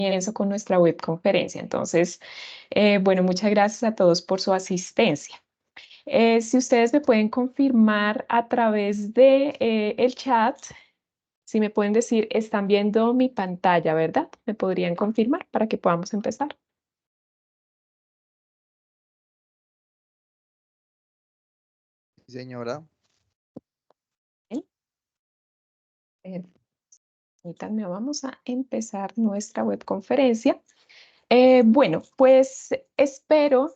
comienzo con nuestra webconferencia. Entonces, bueno, muchas gracias a todos por su asistencia. Si ustedes me pueden confirmar a través de el chat, si me pueden decir, están viendo mi pantalla, ¿verdad? ¿Me podrían confirmar para que podamos empezar? Sí, señora. ¿Sí? Permítanme, vamos a empezar nuestra webconferencia. Bueno, pues espero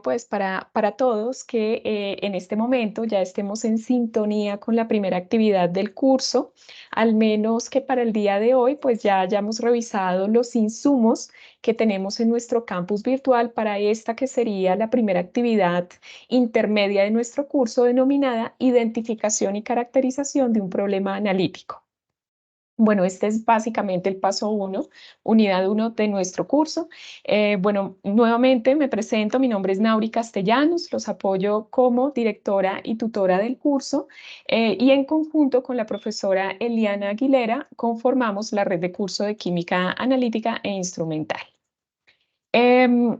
pues para todos que en este momento ya estemos en sintonía con la primera actividad del curso, al menos que para el día de hoy pues ya hayamos revisado los insumos que tenemos en nuestro campus virtual para esta que sería la primera actividad intermedia de nuestro curso denominada Identificación y caracterización de un problema analítico. Bueno, este es básicamente el paso 1, unidad 1 de nuestro curso. Bueno, nuevamente me presento, mi nombre es Nauri Castellanos, los apoyo como directora y tutora del curso y en conjunto con la profesora Eliana Aguilera conformamos la red de curso de Química Analítica e Instrumental.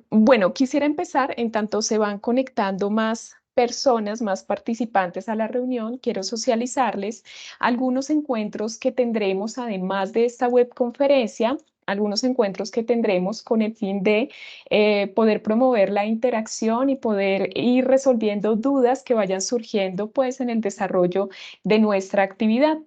Bueno, quisiera empezar, en tanto se van conectando más personas, más participantes a la reunión, quiero socializarles algunos encuentros que tendremos, además de esta webconferencia, algunos encuentros que tendremos con el fin de poder promover la interacción y poder ir resolviendo dudas que vayan surgiendo pues en el desarrollo de nuestra actividad.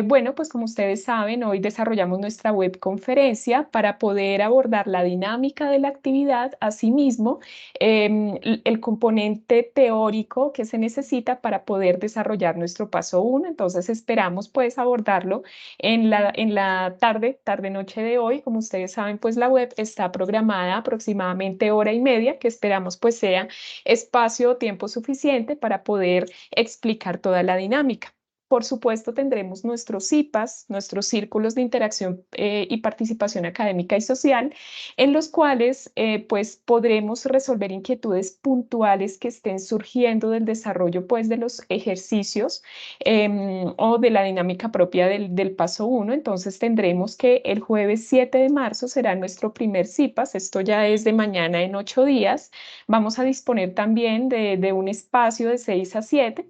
Bueno, pues como ustedes saben, hoy desarrollamos nuestra webconferencia para poder abordar la dinámica de la actividad, asimismo, el componente teórico que se necesita para poder desarrollar nuestro paso 1. Entonces esperamos pues abordarlo en la tarde-noche de hoy. Como ustedes saben, pues la web está programada aproximadamente hora y media, que esperamos pues sea espacio o tiempo suficiente para poder explicar toda la dinámica. Por supuesto, tendremos nuestros CIPAs, nuestros círculos de interacción y participación académica y social, en los cuales pues podremos resolver inquietudes puntuales que estén surgiendo del desarrollo pues de los ejercicios o de la dinámica propia del paso 1. Entonces tendremos que el jueves 7 de marzo será nuestro primer CIPAS, esto ya es de mañana en 8 días. Vamos a disponer también de un espacio de 6 a 7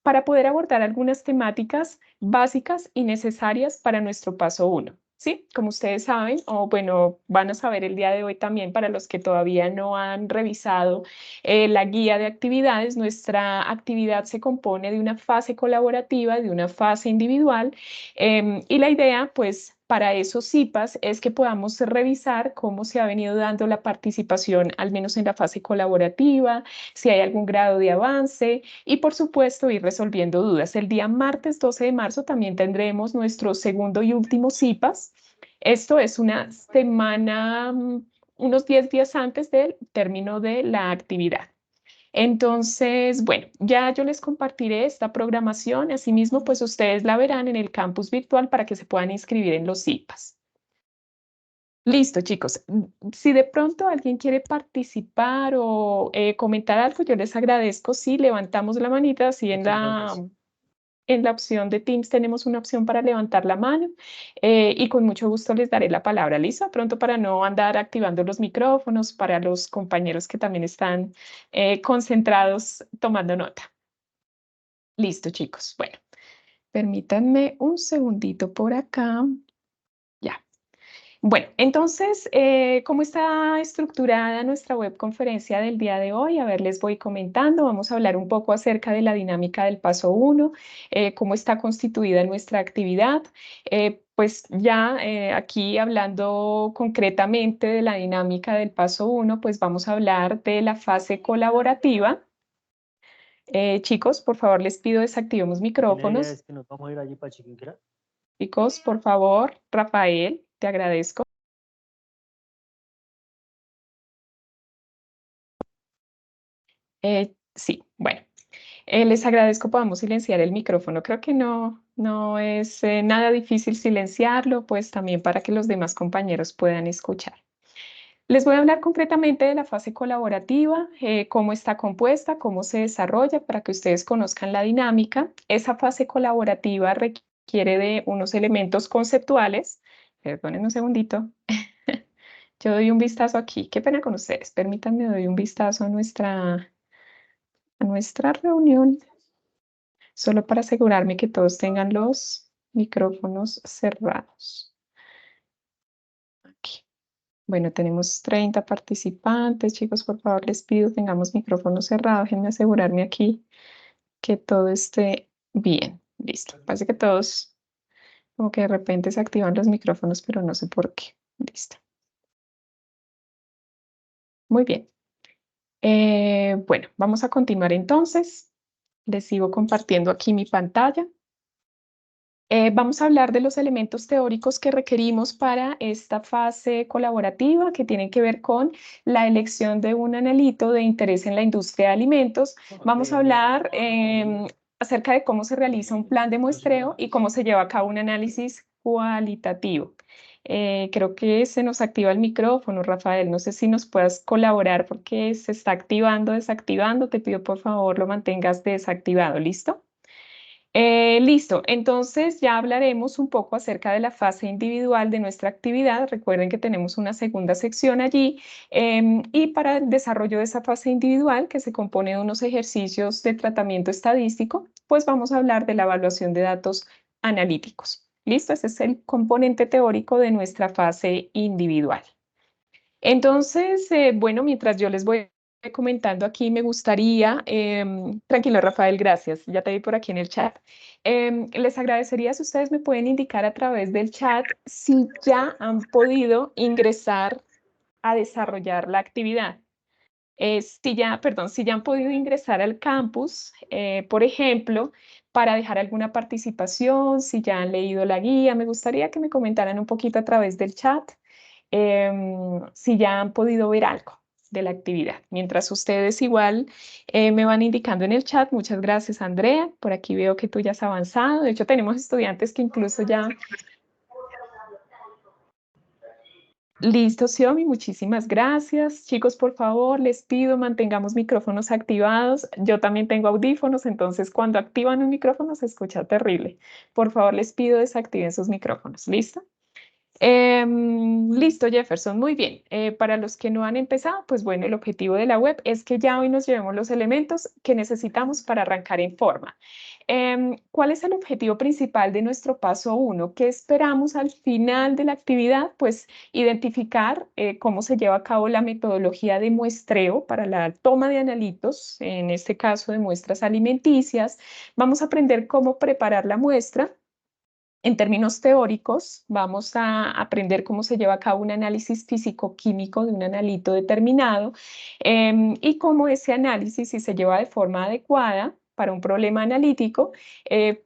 para poder abordar algunas temáticas básicas y necesarias para nuestro paso 1. ¿Sí? Como ustedes saben, o bueno, van a saber el día de hoy también para los que todavía no han revisado la guía de actividades, nuestra actividad se compone de una fase colaborativa, de una fase individual y la idea, pues, para esos CIPAS es que podamos revisar cómo se ha venido dando la participación, al menos en la fase colaborativa, si hay algún grado de avance, y por supuesto ir resolviendo dudas. El día martes 12 de marzo también tendremos nuestro segundo y último CIPAS. Esto es una semana, unos 10 días antes del término de la actividad. Entonces, bueno, ya yo les compartiré esta programación. Asimismo, pues ustedes la verán en el campus virtual para que se puedan inscribir en los CIPAS. Listo, chicos. Si de pronto alguien quiere participar o comentar algo, yo les agradezco si levantamos la manita, así en la opción de Teams tenemos una opción para levantar la mano y con mucho gusto les daré la palabra. ¿Listo? Pronto para no andar activando los micrófonos para los compañeros que también están concentrados tomando nota. Listo, chicos. Bueno, permítanme un segundito por acá. Ya. Bueno, entonces, ¿cómo está estructurada nuestra webconferencia del día de hoy? A ver, les voy comentando. Vamos a hablar un poco acerca de la dinámica del paso 1, cómo está constituida nuestra actividad. Pues ya aquí hablando concretamente de la dinámica del paso 1, pues vamos a hablar de la fase colaborativa. Chicos, por favor, les pido desactivemos micrófonos. Es que nos vamos a ir allí para Chiquinquirá. Chicos, por favor, Rafael, te agradezco. Sí, bueno, les agradezco, podamos silenciar el micrófono. Creo que no es nada difícil silenciarlo, pues también para que los demás compañeros puedan escuchar. Les voy a hablar concretamente de la fase colaborativa, cómo está compuesta, cómo se desarrolla, para que ustedes conozcan la dinámica. Esa fase colaborativa requiere de unos elementos conceptuales. Perdonen un segundito. Yo doy un vistazo aquí. Qué pena con ustedes. Permítanme, doy un vistazo a nuestra reunión, solo para asegurarme que todos tengan los micrófonos cerrados. Aquí. Bueno, tenemos 30 participantes. Chicos, por favor, les pido, tengamos micrófonos cerrados. Déjenme asegurarme aquí que todo esté bien. Listo. Parece que todos, como que de repente se activan los micrófonos, pero no sé por qué. Listo. Muy bien. Bueno, vamos a continuar entonces. Les sigo compartiendo aquí mi pantalla. Vamos a hablar de los elementos teóricos que requerimos para esta fase colaborativa que tienen que ver con la elección de un analito de interés en la industria de alimentos. Vamos a hablar acerca de cómo se realiza un plan de muestreo y cómo se lleva a cabo un análisis cualitativo. Creo que se nos activa el micrófono, Rafael. No sé si nos puedas colaborar porque se está activando, desactivando. Te pido por favor lo mantengas desactivado. ¿Listo? Listo, entonces ya hablaremos un poco acerca de la fase individual de nuestra actividad. Recuerden que tenemos una segunda sección allí y para el desarrollo de esa fase individual, que se compone de unos ejercicios de tratamiento estadístico, pues vamos a hablar de la evaluación de datos analíticos. ¿Listo? Ese es el componente teórico de nuestra fase individual. Entonces, bueno, mientras yo les voy comentando aquí, me gustaría, tranquilo, Rafael, gracias, ya te vi por aquí en el chat. Les agradecería si ustedes me pueden indicar a través del chat si ya han podido ingresar a desarrollar la actividad. Si ya han podido ingresar al campus, por ejemplo, para dejar alguna participación, si ya han leído la guía, me gustaría que me comentaran un poquito a través del chat si ya han podido ver algo de la actividad. Mientras ustedes igual me van indicando en el chat, muchas gracias, Andrea. Por aquí veo que tú ya has avanzado. De hecho, tenemos estudiantes que incluso ya... Listo, Xiomi, muchísimas gracias. Chicos, por favor, les pido mantengamos micrófonos activados. Yo también tengo audífonos, entonces cuando activan un micrófono se escucha terrible. Por favor, les pido desactiven sus micrófonos. ¿Listo? Listo, Jefferson, muy bien. Para los que no han empezado, pues bueno, el objetivo de la web es que ya hoy nos llevemos los elementos que necesitamos para arrancar en forma. ¿Cuál es el objetivo principal de nuestro paso 1? ¿Qué esperamos al final de la actividad? Pues identificar cómo se lleva a cabo la metodología de muestreo para la toma de analitos, en este caso de muestras alimenticias. Vamos a aprender cómo preparar la muestra. En términos teóricos, vamos a aprender cómo se lleva a cabo un análisis físico-químico de un analito determinado y cómo ese análisis, si se lleva de forma adecuada para un problema analítico,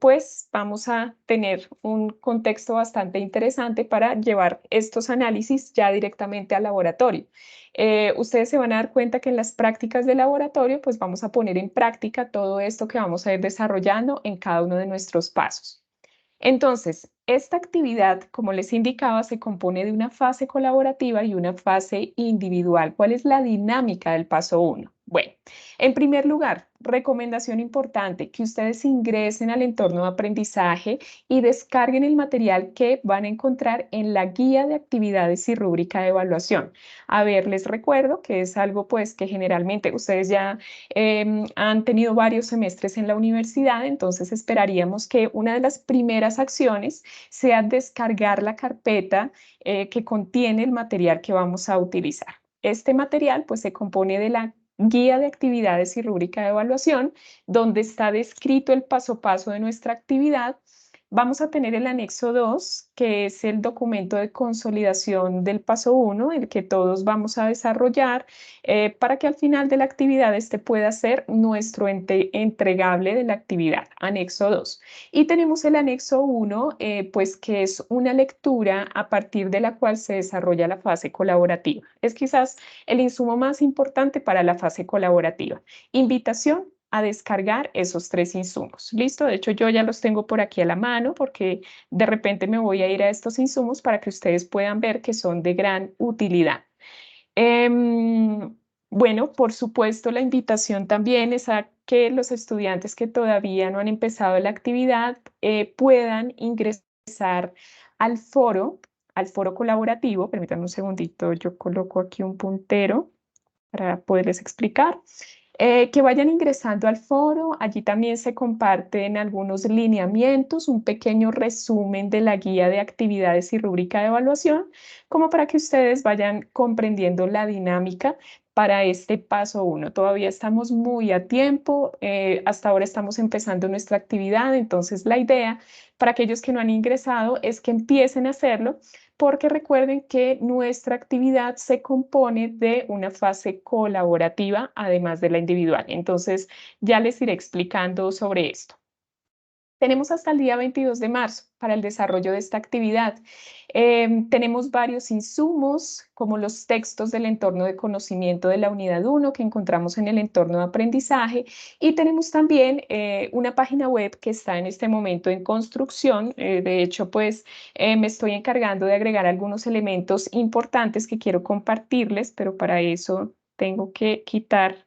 pues vamos a tener un contexto bastante interesante para llevar estos análisis ya directamente al laboratorio. Ustedes se van a dar cuenta que en las prácticas de laboratorio, pues vamos a poner en práctica todo esto que vamos a ir desarrollando en cada uno de nuestros pasos. Entonces, esta actividad, como les indicaba, se compone de una fase colaborativa y una fase individual. ¿Cuál es la dinámica del paso 1? Bueno, en primer lugar, recomendación importante, que ustedes ingresen al entorno de aprendizaje y descarguen el material que van a encontrar en la guía de actividades y rúbrica de evaluación. A ver, les recuerdo que es algo pues que generalmente ustedes ya han tenido varios semestres en la universidad, entonces esperaríamos que una de las primeras acciones sea descargar la carpeta que contiene el material que vamos a utilizar. Este material pues se compone de la guía de actividades y rúbrica de evaluación, donde está descrito el paso a paso de nuestra actividad. Vamos a tener el anexo 2, que es el documento de consolidación del paso 1, el que todos vamos a desarrollar para que al final de la actividad este pueda ser nuestro entregable de la actividad, anexo 2. Y tenemos el anexo 1, pues que es una lectura a partir de la cual se desarrolla la fase colaborativa. Es quizás el insumo más importante para la fase colaborativa. Invitación a descargar esos 3 insumos. ¿Listo? De hecho, yo ya los tengo por aquí a la mano porque de repente me voy a ir a estos insumos para que ustedes puedan ver que son de gran utilidad. Bueno, por supuesto, la invitación también es a que los estudiantes que todavía no han empezado la actividad puedan ingresar al foro al foro colaborativo. Permítanme un segundito, yo coloco aquí un puntero para poderles explicar. Que vayan ingresando al foro, allí también se comparten algunos lineamientos, un pequeño resumen de la guía de actividades y rúbrica de evaluación, como para que ustedes vayan comprendiendo la dinámica para este paso 1. Todavía estamos muy a tiempo, hasta ahora estamos empezando nuestra actividad, entonces la idea para aquellos que no han ingresado es que empiecen a hacerlo, porque recuerden que nuestra actividad se compone de una fase colaborativa, además de la individual. Entonces, ya les iré explicando sobre esto. Tenemos hasta el día 22 de marzo para el desarrollo de esta actividad. Tenemos varios insumos, como los textos del entorno de conocimiento de la unidad 1 que encontramos en el entorno de aprendizaje, y tenemos también una página web que está en este momento en construcción. De hecho, pues me estoy encargando de agregar algunos elementos importantes que quiero compartirles, pero para eso tengo que quitar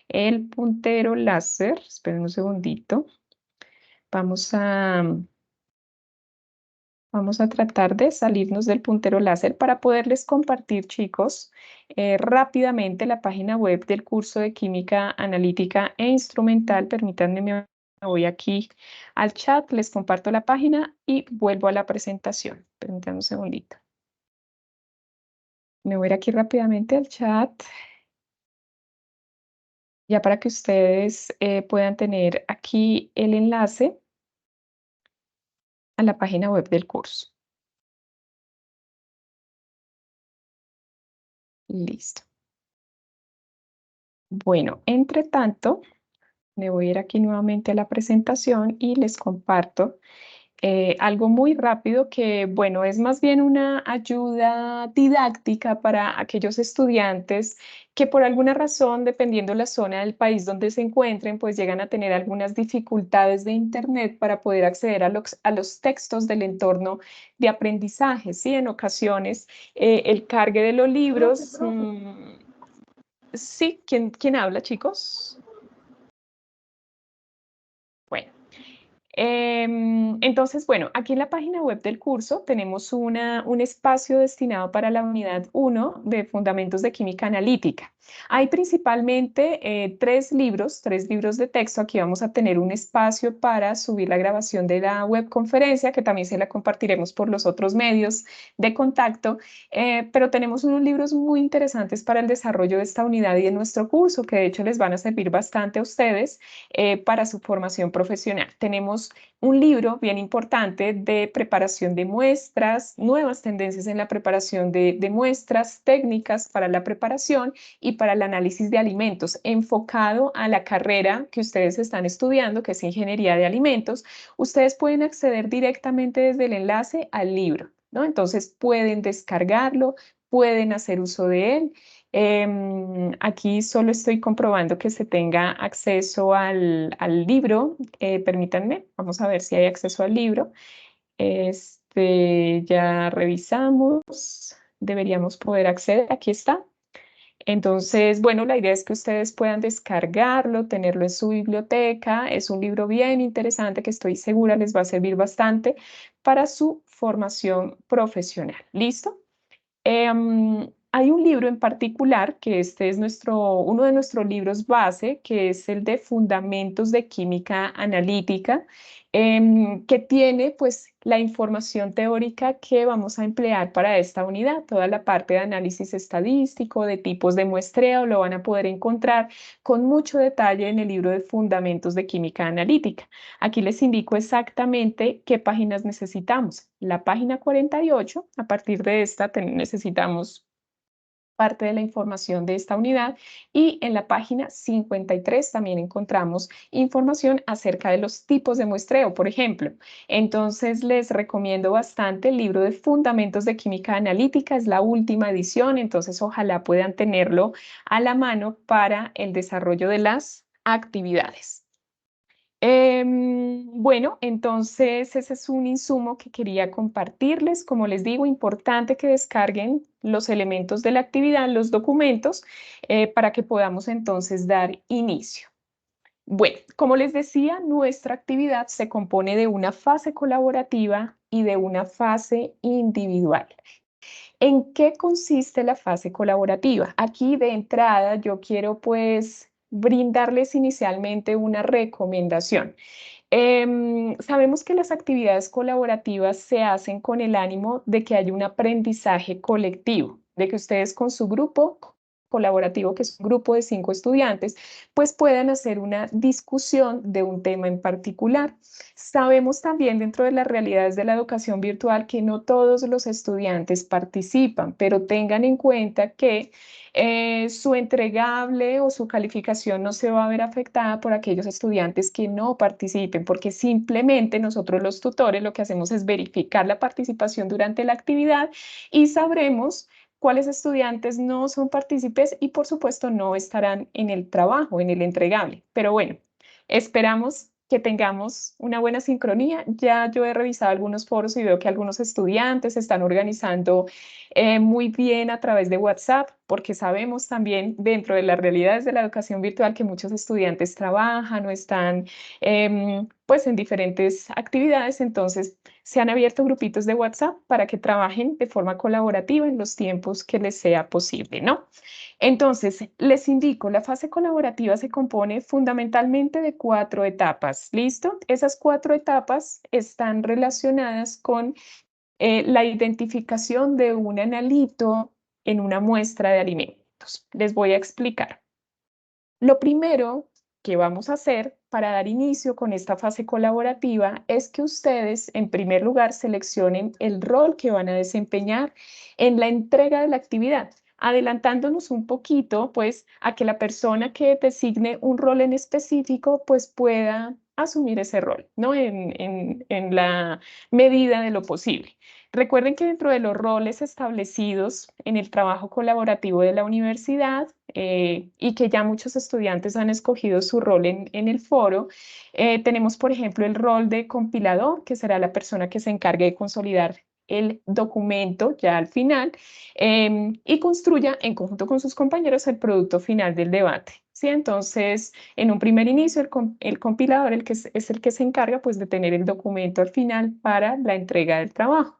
el puntero láser. Esperen un segundito. Vamos a tratar de salirnos del puntero láser para poderles compartir, chicos, rápidamente la página web del curso de Química Analítica e Instrumental. Permítanme, me voy aquí al chat, les comparto la página y vuelvo a la presentación. Permítanme un segundito. Me voy a ir aquí rápidamente al chat, ya para que ustedes puedan tener aquí el enlace a la página web del curso. Listo. Bueno, entre tanto, me voy a ir aquí nuevamente a la presentación y les comparto algo muy rápido que, bueno, es más bien una ayuda didáctica para aquellos estudiantes que por alguna razón, dependiendo la zona del país donde se encuentren, pues llegan a tener algunas dificultades de internet para poder acceder a los textos del entorno de aprendizaje, ¿sí? En ocasiones, el cargue de los libros... sí, ¿quién habla, chicos? Bueno. Entonces, bueno, aquí en la página web del curso tenemos un espacio destinado para la unidad 1 de Fundamentos de Química Analítica. Hay principalmente tres libros de texto. Aquí vamos a tener un espacio para subir la grabación de la webconferencia, que también se la compartiremos por los otros medios de contacto, pero tenemos unos libros muy interesantes para el desarrollo de esta unidad y de nuestro curso, que de hecho les van a servir bastante a ustedes para su formación profesional. Tenemos un libro bien importante de preparación de muestras, nuevas tendencias en la preparación de muestras, técnicas para la preparación y para el análisis de alimentos, enfocado a la carrera que ustedes están estudiando, que es Ingeniería de Alimentos. Ustedes pueden acceder directamente desde el enlace al libro, ¿no? Entonces pueden descargarlo, pueden hacer uso de él. Aquí solo estoy comprobando que se tenga acceso al libro. Permítanme, vamos a ver si hay acceso al libro. Ya revisamos. Deberíamos poder acceder. Aquí está. Entonces, bueno, la idea es que ustedes puedan descargarlo, tenerlo en su biblioteca. Es un libro bien interesante que estoy segura les va a servir bastante para su formación profesional. ¿Listo? Hay un libro en particular, que este es uno de nuestros libros base, que es el de Fundamentos de Química Analítica, que tiene pues la información teórica que vamos a emplear para esta unidad. Toda la parte de análisis estadístico, de tipos de muestreo, lo van a poder encontrar con mucho detalle en el libro de Fundamentos de Química Analítica. Aquí les indico exactamente qué páginas necesitamos. La página 48, a partir de esta necesitamos parte de la información de esta unidad, y en la página 53 también encontramos información acerca de los tipos de muestreo, por ejemplo. Entonces les recomiendo bastante el libro de Fundamentos de Química Analítica, es la última edición, entonces ojalá puedan tenerlo a la mano para el desarrollo de las actividades. Bueno, entonces ese es un insumo que quería compartirles. Como les digo, importante que descarguen los elementos de la actividad, los documentos, para que podamos entonces dar inicio. Bueno, como les decía, nuestra actividad se compone de una fase colaborativa y de una fase individual. ¿En qué consiste la fase colaborativa? Aquí de entrada yo quiero pues brindarles inicialmente una recomendación. Sabemos que las actividades colaborativas se hacen con el ánimo de que haya un aprendizaje colectivo, de que ustedes con su grupo colaborativo, que es un grupo de 5 estudiantes, pues puedan hacer una discusión de un tema en particular. Sabemos también dentro de las realidades de la educación virtual que no todos los estudiantes participan, pero tengan en cuenta que su entregable o su calificación no se va a ver afectada por aquellos estudiantes que no participen, porque simplemente nosotros los tutores lo que hacemos es verificar la participación durante la actividad y sabremos cuáles estudiantes no son partícipes y por supuesto no estarán en el trabajo, en el entregable. Pero bueno, esperamos que tengamos una buena sincronía. Ya yo he revisado algunos foros y veo que algunos estudiantes se están organizando muy bien a través de WhatsApp, porque sabemos también dentro de las realidades de la educación virtual que muchos estudiantes trabajan o están pues en diferentes actividades, entonces se han abierto grupitos de WhatsApp para que trabajen de forma colaborativa en los tiempos que les sea posible, ¿no? Entonces, les indico, la fase colaborativa se compone fundamentalmente de 4 etapas, ¿listo? Esas 4 etapas están relacionadas con la identificación de un analito en una muestra de alimentos. Les voy a explicar. Lo primero que vamos a hacer para dar inicio con esta fase colaborativa es que ustedes, en primer lugar, seleccionen el rol que van a desempeñar en la entrega de la actividad, adelantándonos un poquito, pues, a que la persona que designe un rol en específico, pues, pueda asumir ese rol, ¿no? En la medida de lo posible. Recuerden que dentro de los roles establecidos en el trabajo colaborativo de la universidad y que ya muchos estudiantes han escogido su rol en el foro, tenemos, por ejemplo, el rol de compilador, que será la persona que se encargue de consolidar el documento ya al final y construya en conjunto con sus compañeros el producto final del debate. ¿Sí? Entonces, en un primer inicio, el compilador es el que se encarga pues, de tener el documento al final para la entrega del trabajo.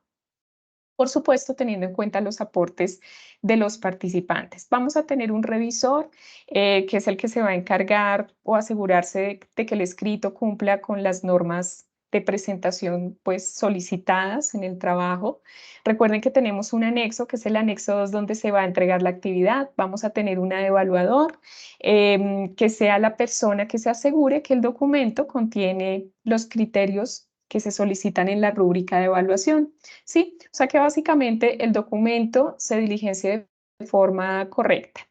Por supuesto, teniendo en cuenta los aportes de los participantes. Vamos a tener un revisor que es el que se va a encargar o asegurarse de que el escrito cumpla con las normas de presentación pues solicitadas en el trabajo. Recuerden que tenemos un anexo, que es el anexo 2, donde se va a entregar la actividad. Vamos a tener un evaluador que sea la persona que se asegure que el documento contiene los criterios que se solicitan en la rúbrica de evaluación. Sí, o sea que básicamente el documento se diligencia de forma correcta.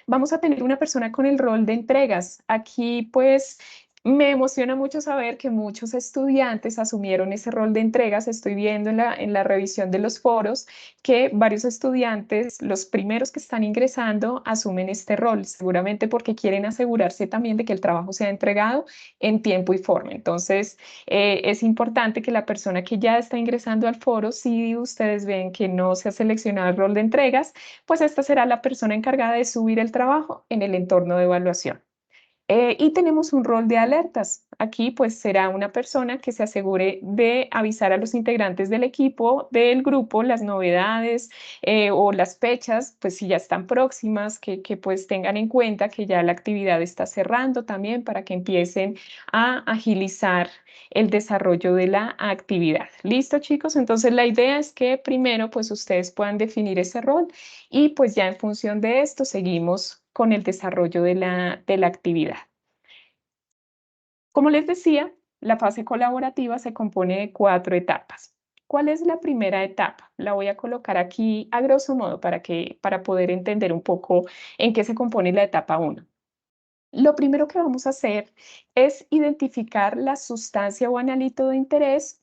Vamos a tener una persona con el rol de entregas. Aquí pues me emociona mucho saber que muchos estudiantes asumieron ese rol de entregas. Estoy viendo en la revisión de los foros que varios estudiantes, los primeros que están ingresando, asumen este rol, seguramente porque quieren asegurarse también de que el trabajo sea entregado en tiempo y forma. Entonces, es importante que la persona que ya está ingresando al foro, si ustedes ven que no se ha seleccionado el rol de entregas, pues esta será la persona encargada de subir el trabajo en el entorno de evaluación. Y tenemos un rol de alertas. Aquí pues será una persona que se asegure de avisar a los integrantes del equipo, del grupo, las novedades o las fechas, pues si ya están próximas, que pues tengan en cuenta que ya la actividad está cerrando también para que empiecen a agilizar el desarrollo de la actividad. ¿Listo, chicos? Entonces la idea es que primero pues ustedes puedan definir ese rol y pues ya en función de esto seguimos con el desarrollo de la actividad. Como les decía, la fase colaborativa se compone de 4 etapas. ¿Cuál es la primera etapa? La voy a colocar aquí a grosso modo para poder entender un poco en qué se compone la etapa 1. Lo primero que vamos a hacer es identificar la sustancia o analito de interés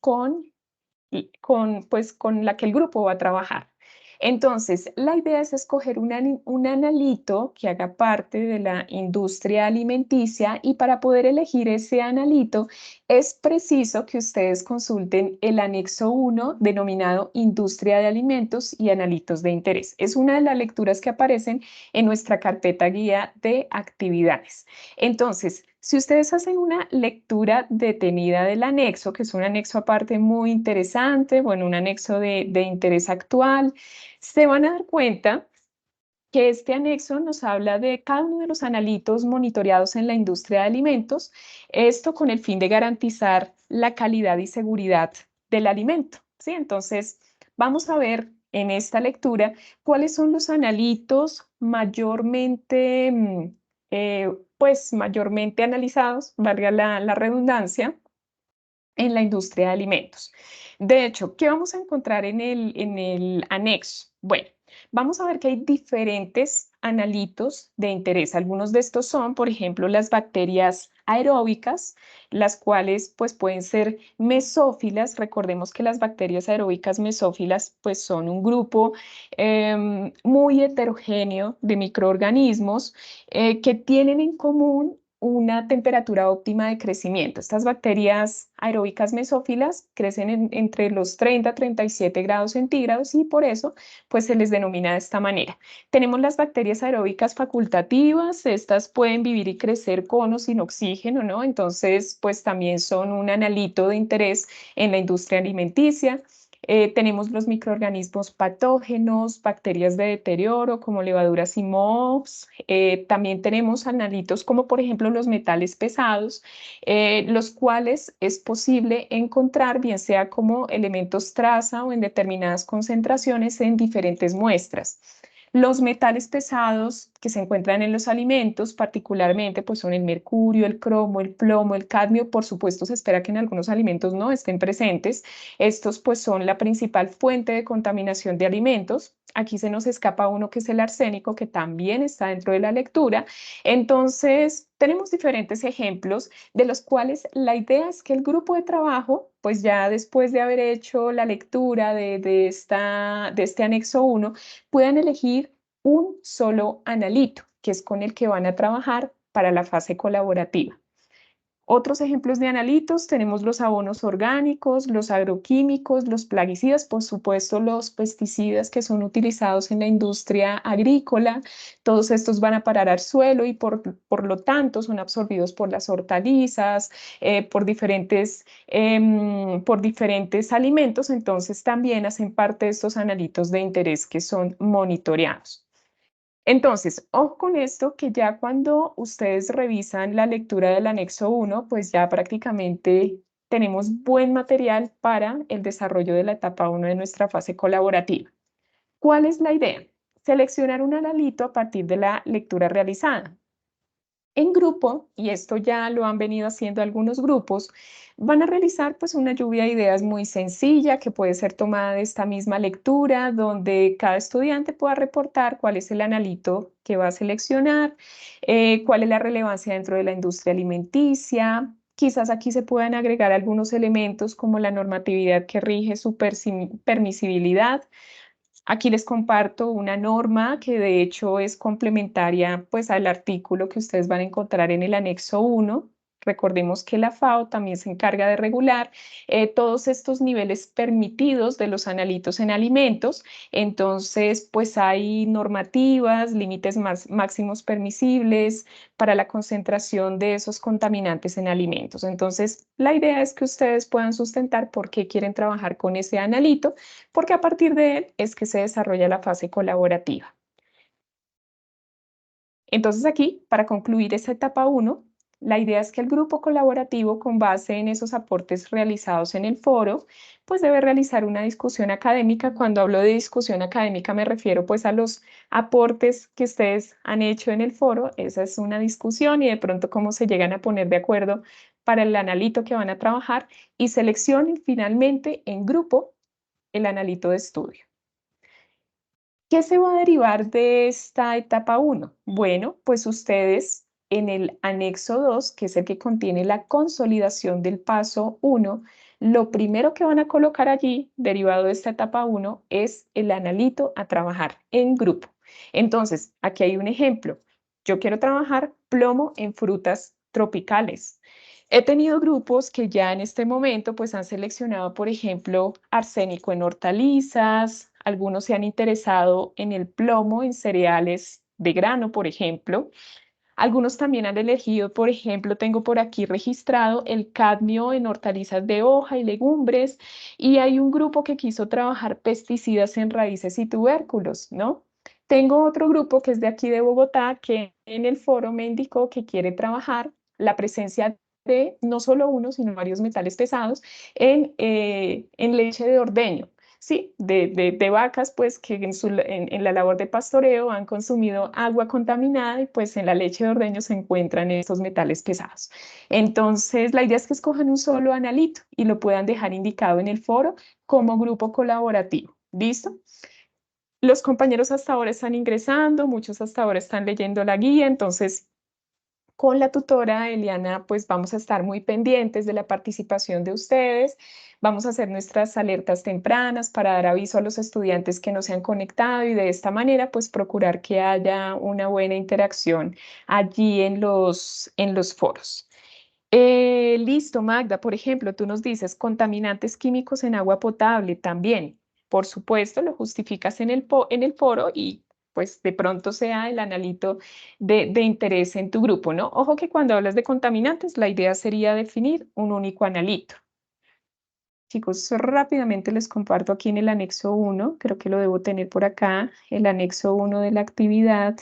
pues, con la que el grupo va a trabajar. Entonces, la idea es escoger un analito que haga parte de la industria alimenticia y para poder elegir ese analito es preciso que ustedes consulten el anexo 1 denominado Industria de Alimentos y Analitos de Interés. Es una de las lecturas que aparecen en nuestra carpeta guía de actividades. Entonces, Si ustedes hacen una lectura detenida del anexo, que es un anexo aparte muy interesante, bueno, un anexo de interés actual, se van a dar cuenta que este anexo nos habla de cada uno de los analitos monitoreados en la industria de alimentos, esto con el fin de garantizar la calidad y seguridad del alimento, ¿sí? Entonces, vamos a ver en esta lectura cuáles son los analitos mayormente, pues mayormente analizados, valga la redundancia, en la industria de alimentos. De hecho, ¿qué vamos a encontrar en el anexo? Bueno, vamos a ver que hay diferentes analitos de interés. Algunos de estos son, por ejemplo, las bacterias aeróbicas, las cuales pues pueden ser mesófilas. Recordemos que las bacterias aeróbicas mesófilas pues son un grupo muy heterogéneo de microorganismos que tienen en común una temperatura óptima de crecimiento. Estas bacterias aeróbicas mesófilas crecen entre los 30 a 37 grados centígrados y por eso pues se les denomina de esta manera. Tenemos las bacterias aeróbicas facultativas, estas pueden vivir y crecer con o sin oxígeno, ¿no? Entonces pues también son un analito de interés en la industria alimenticia. Tenemos los microorganismos patógenos, bacterias de deterioro como levaduras y mohos. También tenemos analitos como por ejemplo los metales pesados, los cuales es posible encontrar bien sea como elementos traza o en determinadas concentraciones en diferentes muestras. Los metales pesados que se encuentran en los alimentos, particularmente, pues son el mercurio, el cromo, el plomo, el cadmio. Por supuesto, se espera que en algunos alimentos no estén presentes. Estos, pues, son la principal fuente de contaminación de alimentos. Aquí se nos escapa uno que es el arsénico, que también está dentro de la lectura. Entonces, tenemos diferentes ejemplos de los cuales la idea es que el grupo de trabajo, pues ya después de haber hecho la lectura de este anexo 1, puedan elegir un solo analito, que es con el que van a trabajar para la fase colaborativa. Otros ejemplos de analitos tenemos los abonos orgánicos, los agroquímicos, los plaguicidas, por supuesto los pesticidas que son utilizados en la industria agrícola. Todos estos van a parar al suelo y por lo tanto son absorbidos por las hortalizas, por diferentes alimentos. Entonces también hacen parte de estos analitos de interés que son monitoreados. Entonces, ojo con esto, que ya cuando ustedes revisan la lectura del anexo 1, pues ya prácticamente tenemos buen material para el desarrollo de la etapa 1 de nuestra fase colaborativa. ¿Cuál es la idea? Seleccionar un analito a partir de la lectura realizada. En grupo, y esto ya lo han venido haciendo algunos grupos, van a realizar pues una lluvia de ideas muy sencilla que puede ser tomada de esta misma lectura, donde cada estudiante pueda reportar cuál es el analito que va a seleccionar, cuál es la relevancia dentro de la industria alimenticia. Quizás aquí se puedan agregar algunos elementos como la normatividad que rige su permisibilidad. Aquí les comparto una norma que de hecho es complementaria pues al artículo que ustedes van a encontrar en el anexo 1. Recordemos que la FAO también se encarga de regular todos estos niveles permitidos de los analitos en alimentos. Entonces, pues hay normativas, límites máximos permisibles para la concentración de esos contaminantes en alimentos. Entonces, la idea es que ustedes puedan sustentar por qué quieren trabajar con ese analito, porque a partir de él es que se desarrolla la fase colaborativa. Entonces aquí, para concluir esta etapa 1, la idea es que el grupo colaborativo, con base en esos aportes realizados en el foro, pues debe realizar una discusión académica. Cuando hablo de discusión académica me refiero pues a los aportes que ustedes han hecho en el foro. Esa es una discusión y de pronto cómo se llegan a poner de acuerdo para el analito que van a trabajar y seleccionen finalmente en grupo el analito de estudio. ¿Qué se va a derivar de esta etapa 1? Bueno, pues ustedes en el anexo 2, que es el que contiene la consolidación del paso 1, lo primero que van a colocar allí, derivado de esta etapa 1, es el analito a trabajar en grupo. Entonces, aquí hay un ejemplo. Yo quiero trabajar plomo en frutas tropicales. He tenido grupos que ya en este momento pues han seleccionado, por ejemplo, arsénico en hortalizas, algunos se han interesado en el plomo en cereales de grano, por ejemplo. Algunos también han elegido, por ejemplo, tengo por aquí registrado el cadmio en hortalizas de hoja y legumbres, y hay un grupo que quiso trabajar pesticidas en raíces y tubérculos, ¿no? Tengo otro grupo que es de aquí de Bogotá, que en el foro me indicó que quiere trabajar la presencia de no solo uno, sino varios metales pesados en leche de ordeño. Sí, de vacas, pues que en la labor de pastoreo han consumido agua contaminada y pues en la leche de ordeño se encuentran estos metales pesados. Entonces, la idea es que escojan un solo analito y lo puedan dejar indicado en el foro como grupo colaborativo. ¿Listo? Los compañeros hasta ahora están ingresando, muchos hasta ahora están leyendo la guía, entonces con la tutora Eliana, pues vamos a estar muy pendientes de la participación de ustedes. Vamos a hacer nuestras alertas tempranas para dar aviso a los estudiantes que no se han conectado y de esta manera, pues procurar que haya una buena interacción allí en los foros. Listo, Magda. Por ejemplo, tú nos dices contaminantes químicos en agua potable también. Por supuesto, lo justificas en el foro y pues de pronto sea el analito de interés en tu grupo, ¿no? Ojo que cuando hablas de contaminantes, la idea sería definir un único analito. Chicos, rápidamente les comparto aquí en el anexo 1, creo que lo debo tener por acá, el anexo 1 de la actividad.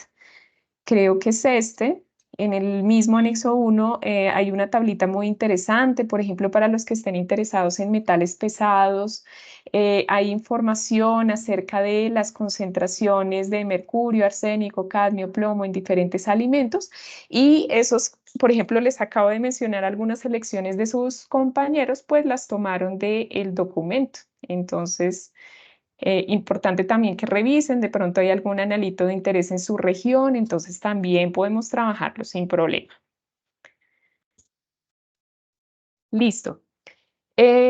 Creo que es este. En el mismo anexo 1 hay una tablita muy interesante, por ejemplo, para los que estén interesados en metales pesados. Hay información acerca de las concentraciones de mercurio, arsénico, cadmio, plomo en diferentes alimentos. Y esos, por ejemplo, les acabo de mencionar algunas selecciones de sus compañeros, pues las tomaron del documento. Entonces, importante también que revisen, de pronto hay algún analito de interés en su región, entonces también podemos trabajarlo sin problema. Listo.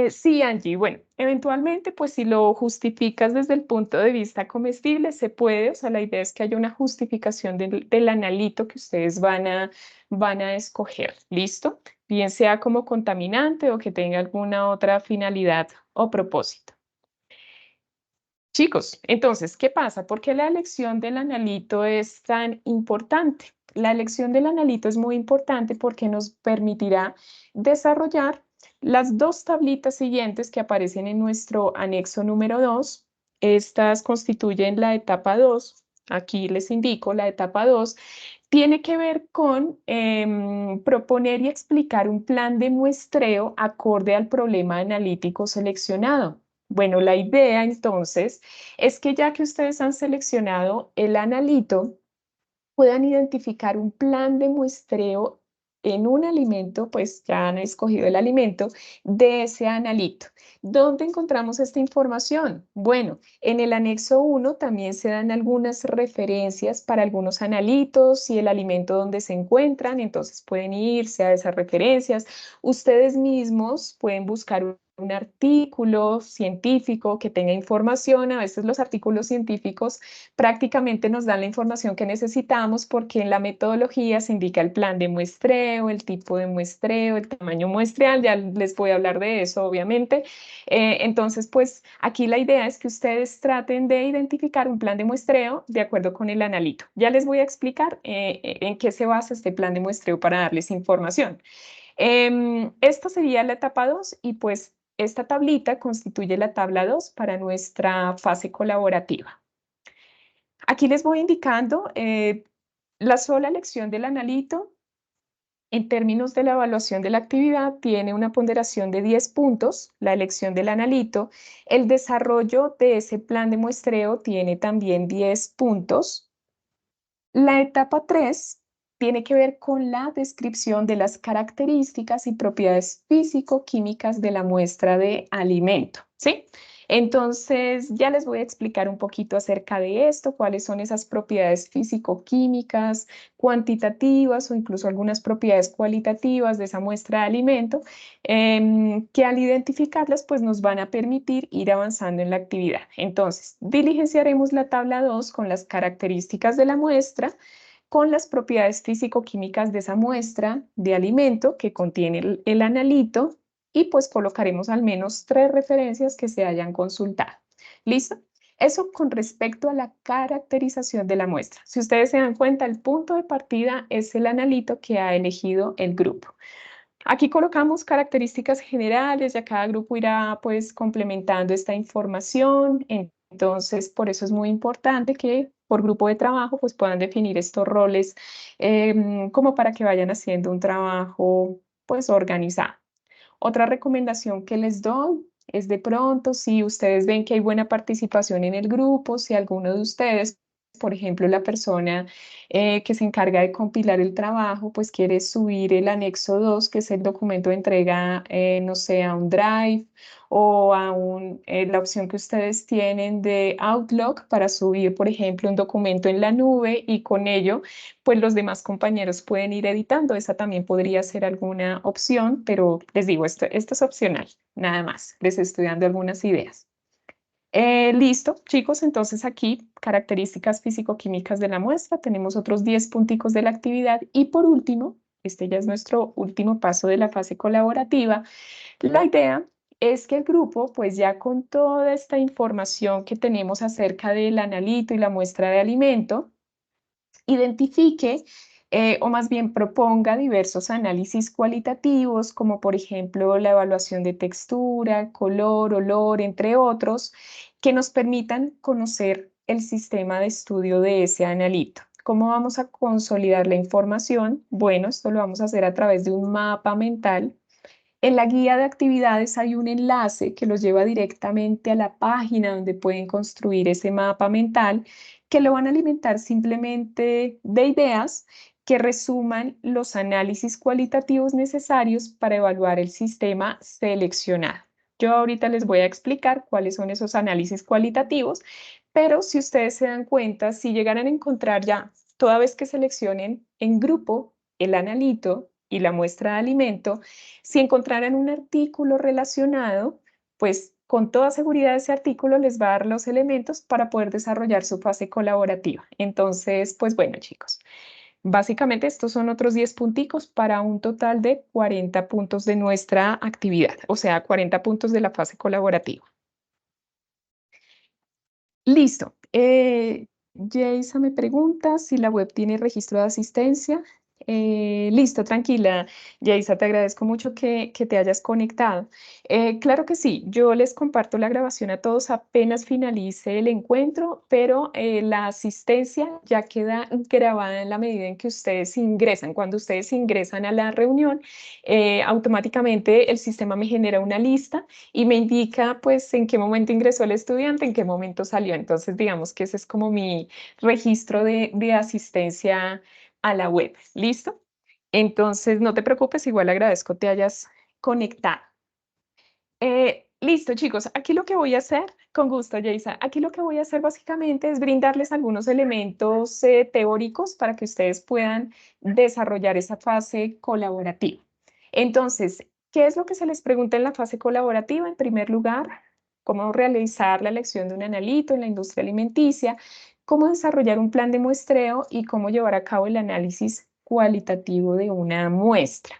Sí, Angie, bueno, eventualmente, pues si lo justificas desde el punto de vista comestible, se puede, o sea, la idea es que haya una justificación del analito que ustedes van a escoger, ¿listo? Bien sea como contaminante o que tenga alguna otra finalidad o propósito. Chicos, entonces, ¿qué pasa? ¿Por qué la elección del analito es tan importante? La elección del analito es muy importante porque nos permitirá desarrollar las dos tablitas siguientes que aparecen en nuestro anexo número 2. Estas constituyen la etapa 2. Aquí les indico, la etapa 2 tiene que ver con proponer y explicar un plan de muestreo acorde al problema analítico seleccionado. Bueno, la idea entonces es que ya que ustedes han seleccionado el analito, puedan identificar un plan de muestreo en un alimento, pues ya han escogido el alimento de ese analito. ¿Dónde encontramos esta información? Bueno, en el anexo 1 también se dan algunas referencias para algunos analitos y el alimento donde se encuentran, entonces pueden irse a esas referencias. Ustedes mismos pueden buscar un artículo científico que tenga información. A veces los artículos científicos prácticamente nos dan la información que necesitamos porque en la metodología se indica el plan de muestreo, el tipo de muestreo, el tamaño muestreal, ya les voy a hablar de eso, obviamente. Entonces, pues aquí la idea es que ustedes traten de identificar un plan de muestreo de acuerdo con el analito. Ya les voy a explicar en qué se basa este plan de muestreo para darles información. Esta sería la etapa 2 y pues esta tablita constituye la tabla 2 para nuestra fase colaborativa. Aquí les voy indicando la sola elección del analito en términos de la evaluación de la actividad tiene una ponderación de 10 puntos, la elección del analito. El desarrollo de ese plan de muestreo tiene también 10 puntos. La etapa 3 tiene que ver con la descripción de las características y propiedades físico-químicas de la muestra de alimento, ¿sí? Entonces, ya les voy a explicar un poquito acerca de esto, cuáles son esas propiedades físico-químicas, cuantitativas o incluso algunas propiedades cualitativas de esa muestra de alimento, que al identificarlas, pues nos van a permitir ir avanzando en la actividad. Entonces, diligenciaremos la tabla 2 con las características de la muestra, con las propiedades físico-químicas de esa muestra de alimento que contiene el analito y pues colocaremos al menos 3 referencias que se hayan consultado. ¿Listo? Eso con respecto a la caracterización de la muestra. Si ustedes se dan cuenta, el punto de partida es el analito que ha elegido el grupo. Aquí colocamos características generales, ya cada grupo irá pues complementando esta información. Entonces, por eso es muy importante que por grupo de trabajo pues puedan definir estos roles como para que vayan haciendo un trabajo pues organizado. Otra recomendación que les doy es de pronto, si ustedes ven que hay buena participación en el grupo, si alguno de ustedes, por ejemplo, la persona que se encarga de compilar el trabajo, pues quiere subir el anexo 2, que es el documento de entrega, no sé, a un Drive o a la opción que ustedes tienen de Outlook para subir, por ejemplo, un documento en la nube y con ello pues los demás compañeros pueden ir editando. Esa también podría ser alguna opción, pero les digo, esto es opcional, nada más. Les estoy dando algunas ideas. Listo, chicos, entonces aquí características físico-químicas de la muestra. Tenemos otros 10 punticos de la actividad y por último, este ya es nuestro último paso de la fase colaborativa. La idea es que el grupo, pues ya con toda esta información que tenemos acerca del analito y la muestra de alimento, identifique o más bien proponga diversos análisis cualitativos, como por ejemplo la evaluación de textura, color, olor, entre otros, que nos permitan conocer el sistema de estudio de ese analito. ¿Cómo vamos a consolidar la información? Bueno, esto lo vamos a hacer a través de un mapa mental. En la guía de actividades hay un enlace que los lleva directamente a la página donde pueden construir ese mapa mental, que lo van a alimentar simplemente de ideas que resuman los análisis cualitativos necesarios para evaluar el sistema seleccionado. Yo ahorita les voy a explicar cuáles son esos análisis cualitativos, pero si ustedes se dan cuenta, si llegaran a encontrar ya, toda vez que seleccionen en grupo el analito y la muestra de alimento, si encontraran un artículo relacionado, pues con toda seguridad ese artículo les va a dar los elementos para poder desarrollar su fase colaborativa. Entonces, pues bueno, chicos, básicamente estos son otros 10 punticos para un total de 40 puntos de nuestra actividad, o sea, 40 puntos de la fase colaborativa. Listo. Jaisa me pregunta si la web tiene registro de asistencia. Listo, tranquila, Jaisa, te agradezco mucho que te hayas conectado. Claro que sí, yo les comparto la grabación a todos apenas finalice el encuentro, pero la asistencia ya queda grabada en la medida en que ustedes ingresan. Cuando ustedes ingresan a la reunión, automáticamente el sistema me genera una lista y me indica pues en qué momento ingresó el estudiante, en qué momento salió. Entonces, digamos que ese es como mi registro de asistencia a la web. ¿Listo? Entonces, no te preocupes, igual agradezco te hayas conectado. Listo, chicos, aquí lo que voy a hacer, con gusto, Jaisa, aquí lo que voy a hacer básicamente es brindarles algunos elementos teóricos para que ustedes puedan desarrollar esa fase colaborativa. Entonces, ¿qué es lo que se les pregunta en la fase colaborativa? En primer lugar, cómo realizar la elección de un analito en la industria alimenticia, cómo desarrollar un plan de muestreo y cómo llevar a cabo el análisis cualitativo de una muestra.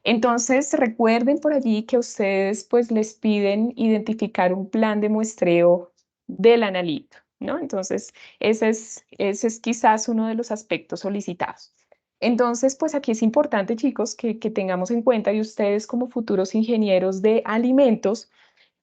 Entonces, recuerden por allí que ustedes pues les piden identificar un plan de muestreo del analito, ¿no? Entonces, ese es quizás uno de los aspectos solicitados. Entonces, pues aquí es importante, chicos, que tengamos en cuenta y ustedes como futuros ingenieros de alimentos,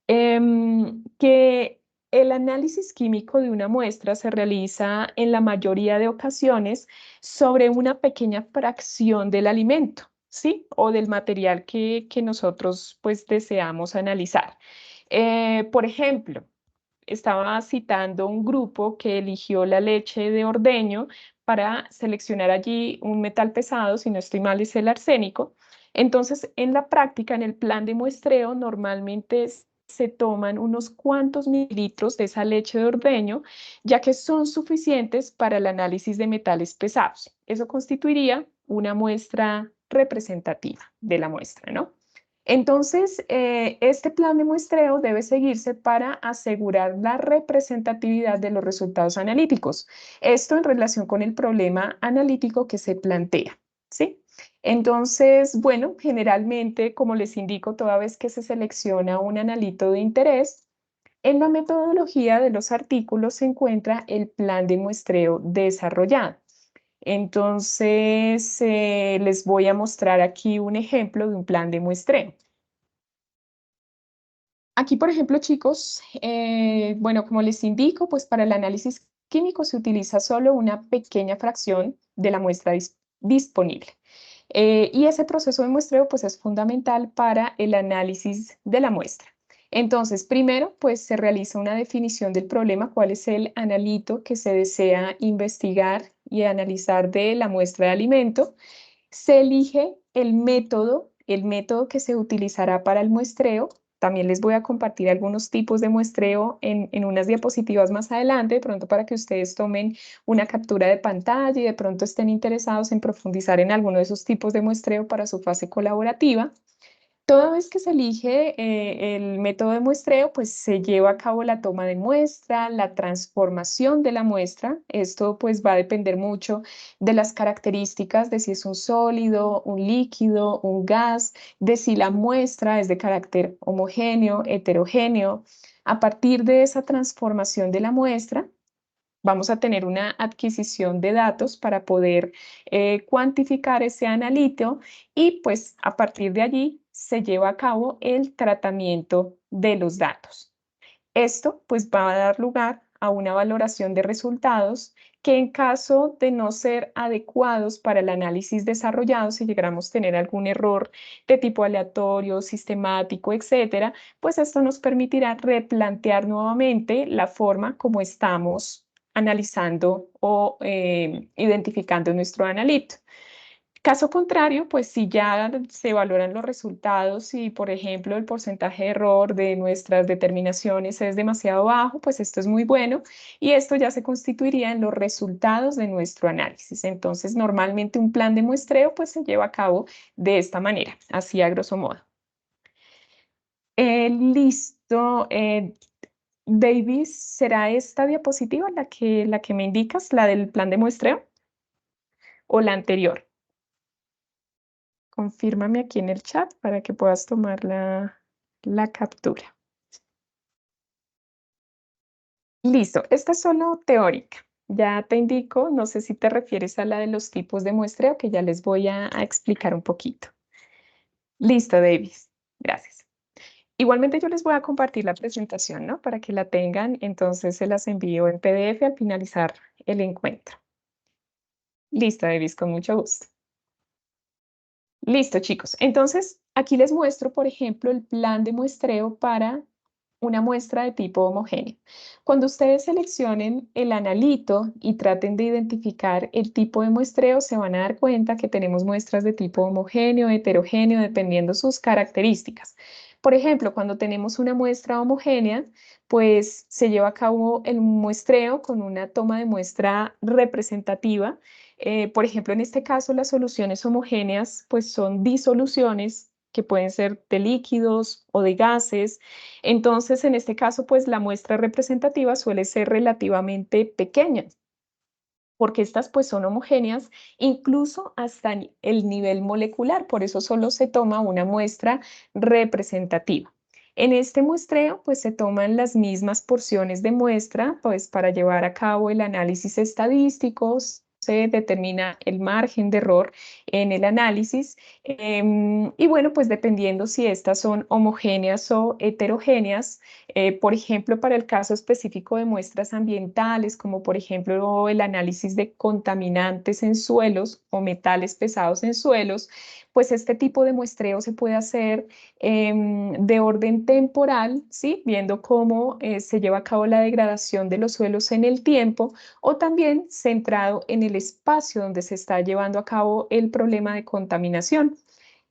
que el análisis químico de una muestra se realiza en la mayoría de ocasiones sobre una pequeña fracción del alimento, ¿sí? O del material que nosotros pues deseamos analizar. Por ejemplo, estaba citando un grupo que eligió la leche de ordeño para seleccionar allí un metal pesado, si no estoy mal, es el arsénico. Entonces, en la práctica, en el plan de muestreo, normalmente se toman unos cuantos mililitros de esa leche de ordeño, ya que son suficientes para el análisis de metales pesados. Eso constituiría una muestra representativa de la muestra, ¿no? Entonces, este plan de muestreo debe seguirse para asegurar la representatividad de los resultados analíticos. Esto en relación con el problema analítico que se plantea, ¿sí? Entonces, bueno, generalmente, como les indico, toda vez que se selecciona un analito de interés, En la metodología de los artículos se encuentra el plan de muestreo desarrollado. Entonces, les voy a mostrar aquí un ejemplo de un plan de muestreo. Aquí, por ejemplo, chicos, bueno, como les indico, pues para el análisis químico se utiliza solo una pequeña fracción de la muestra disponible. Y ese proceso de muestreo pues es fundamental para el análisis de la muestra. Entonces, primero, pues se realiza una definición del problema, cuál es el analito que se desea investigar y analizar de la muestra de alimento. Se elige el método que se utilizará para el muestreo. También les voy a compartir algunos tipos de muestreo en unas diapositivas más adelante, de pronto para que ustedes tomen una captura de pantalla y de pronto estén interesados en profundizar en alguno de esos tipos de muestreo para su fase colaborativa. Toda vez que se elige el método de muestreo, pues se lleva a cabo la toma de muestra, la transformación de la muestra. Esto pues va a depender mucho de las características de si es un sólido, un líquido, un gas, de si la muestra es de carácter homogéneo, heterogéneo. A partir de esa transformación de la muestra, vamos a tener una adquisición de datos para poder cuantificar ese analito y pues a partir de allí se lleva a cabo el tratamiento de los datos. Esto pues va a dar lugar a una valoración de resultados que en caso de no ser adecuados para el análisis desarrollado, si llegáramos a tener algún error de tipo aleatorio, sistemático, etcétera, pues esto nos permitirá replantear nuevamente la forma como estamos analizando o identificando nuestro analito. Caso contrario, pues si ya se valoran los resultados y, por ejemplo, el porcentaje de error de nuestras determinaciones es demasiado bajo, pues esto es muy bueno y esto ya se constituiría en los resultados de nuestro análisis. Entonces, normalmente un plan de muestreo pues se lleva a cabo de esta manera, así a grosso modo. Listo. Davis, ¿será esta diapositiva la que me indicas, la del plan de muestreo o la anterior? Confírmame aquí en el chat para que puedas tomar la captura. Listo, esta es solo teórica. Ya te indico, no sé si te refieres a la de los tipos de muestreo, que ya les voy a explicar un poquito. Listo, Davis. Gracias. Igualmente yo les voy a compartir la presentación, ¿no? Para que la tengan, entonces se las envío en PDF al finalizar el encuentro. Listo, Davis, con mucho gusto. Listo, chicos. Entonces, aquí les muestro, por ejemplo, el plan de muestreo para una muestra de tipo homogéneo. Cuando ustedes seleccionen el analito y traten de identificar el tipo de muestreo, se van a dar cuenta que tenemos muestras de tipo homogéneo, heterogéneo, dependiendo sus características. Por ejemplo, cuando tenemos una muestra homogénea, pues se lleva a cabo el muestreo con una toma de muestra representativa. Por ejemplo, en este caso, las soluciones homogéneas pues son disoluciones que pueden ser de líquidos o de gases. Entonces, en este caso, pues la muestra representativa suele ser relativamente pequeña, porque estas pues son homogéneas incluso hasta el nivel molecular, por eso solo se toma una muestra representativa. En este muestreo pues se toman las mismas porciones de muestra pues para llevar a cabo el análisis estadístico, se determina el margen de error en el análisis y bueno pues dependiendo si estas son homogéneas o heterogéneas, por ejemplo, para el caso específico de muestras ambientales, como por ejemplo el análisis de contaminantes en suelos o metales pesados en suelos, pues este tipo de muestreo se puede hacer de orden temporal, ¿sí? Viendo cómo se lleva a cabo la degradación de los suelos en el tiempo, o también centrado en el espacio donde se está llevando a cabo el problema de contaminación.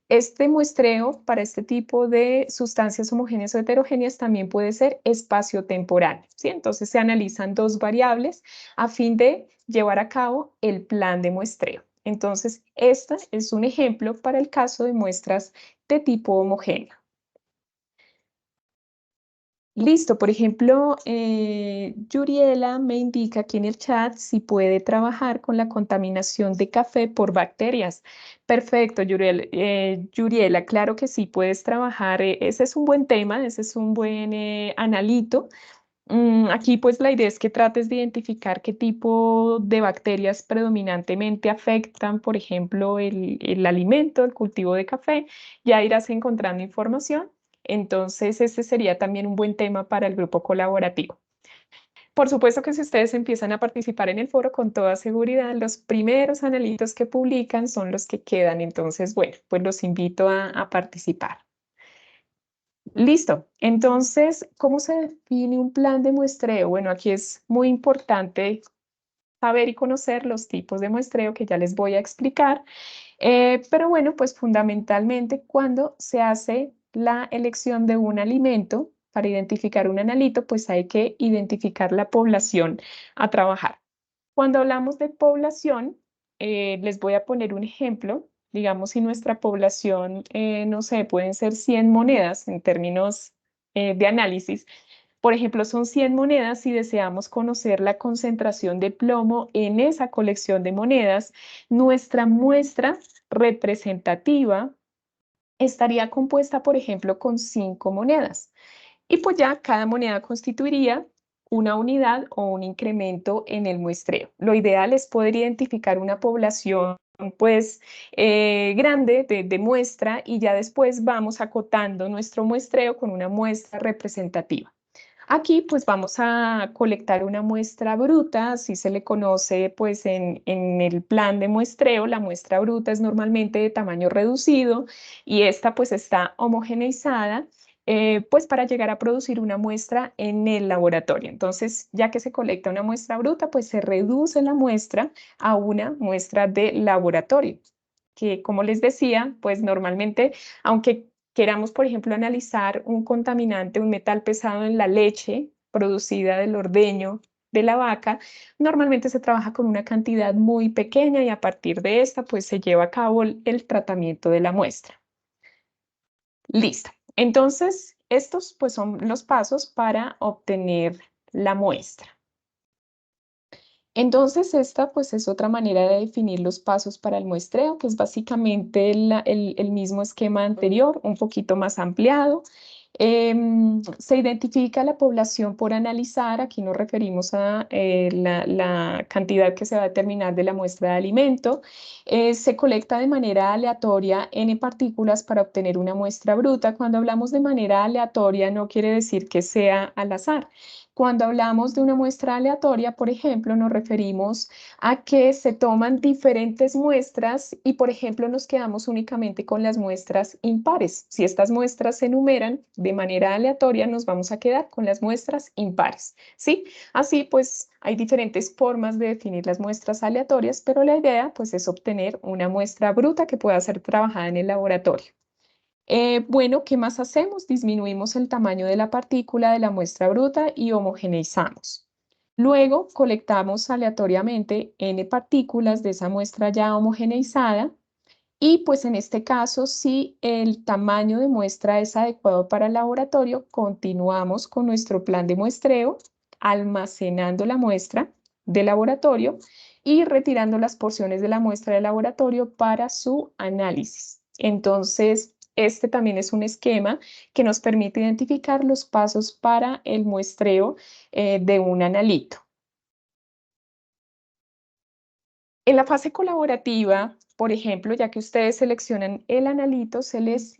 Este muestreo para este tipo de sustancias homogéneas o heterogéneas también puede ser espacio-temporal, ¿sí? Entonces se analizan dos variables a fin de llevar a cabo el plan de muestreo. Entonces, este es un ejemplo para el caso de muestras de tipo homogéneo. Listo, por ejemplo, Yuriela me indica aquí en el chat si puede trabajar con la contaminación de café por bacterias. Perfecto, Yuriela. Yuriela, claro que sí, puedes trabajar. Ese es un buen tema, ese es un buen analito. Aquí pues la idea es que trates de identificar qué tipo de bacterias predominantemente afectan, por ejemplo, el alimento, el cultivo de café. Ya irás encontrando información. Entonces, este sería también un buen tema para el grupo colaborativo. Por supuesto que si ustedes empiezan a participar en el foro, con toda seguridad, los primeros analitos que publican son los que quedan. Entonces, bueno, pues los invito a participar. Listo. Entonces, ¿cómo se define un plan de muestreo? Bueno, aquí es muy importante saber y conocer los tipos de muestreo que ya les voy a explicar. Pero bueno, pues fundamentalmente cuando se hace la elección de un alimento, para identificar un analito, pues hay que identificar la población a trabajar. Cuando hablamos de población, les voy a poner un ejemplo. Digamos, si nuestra población, no sé, pueden ser 100 monedas en términos de análisis. Por ejemplo, son 100 monedas y deseamos conocer la concentración de plomo en esa colección de monedas. Nuestra muestra representativa estaría compuesta, por ejemplo, con 5 monedas. Y pues ya cada moneda constituiría una unidad o un incremento en el muestreo. Lo ideal es poder identificar una población pues grande de muestra y ya después vamos acotando nuestro muestreo con una muestra representativa. Aquí pues vamos a colectar una muestra bruta, así se le conoce pues en el plan de muestreo. La muestra bruta es normalmente de tamaño reducido y esta pues está homogeneizada pues para llegar a producir una muestra en el laboratorio. Entonces, ya que se colecta una muestra bruta, pues se reduce la muestra a una muestra de laboratorio, que como les decía, pues normalmente, aunque queramos, por ejemplo, analizar un contaminante, un metal pesado en la leche producida del ordeño de la vaca, normalmente se trabaja con una cantidad muy pequeña y a partir de esta, pues se lleva a cabo el tratamiento de la muestra. Listo. Entonces, estos pues son los pasos para obtener la muestra. Entonces, esta pues es otra manera de definir los pasos para el muestreo, que es básicamente el mismo esquema anterior, un poquito más ampliado. Se identifica la población por analizar, aquí nos referimos a la cantidad que se va a determinar de la muestra de alimento. Se colecta de manera aleatoria N partículas para obtener una muestra bruta. Cuando hablamos de manera aleatoria no quiere decir que sea al azar. Cuando hablamos de una muestra aleatoria, por ejemplo, nos referimos a que se toman diferentes muestras y, por ejemplo, nos quedamos únicamente con las muestras impares. Si estas muestras se enumeran de manera aleatoria, nos vamos a quedar con las muestras impares, ¿sí? Así, pues, hay diferentes formas de definir las muestras aleatorias, pero la idea, pues, es obtener una muestra bruta que pueda ser trabajada en el laboratorio. Bueno, ¿qué más hacemos? Disminuimos el tamaño de la partícula de la muestra bruta y homogeneizamos. Luego colectamos aleatoriamente N partículas de esa muestra ya homogeneizada y pues en este caso, si el tamaño de muestra es adecuado para el laboratorio, continuamos con nuestro plan de muestreo, almacenando la muestra de laboratorio y retirando las porciones de la muestra de laboratorio para su análisis. Entonces, este también es un esquema que nos permite identificar los pasos para el muestreo de un analito. En la fase colaborativa, por ejemplo, ya que ustedes seleccionan el analito, se les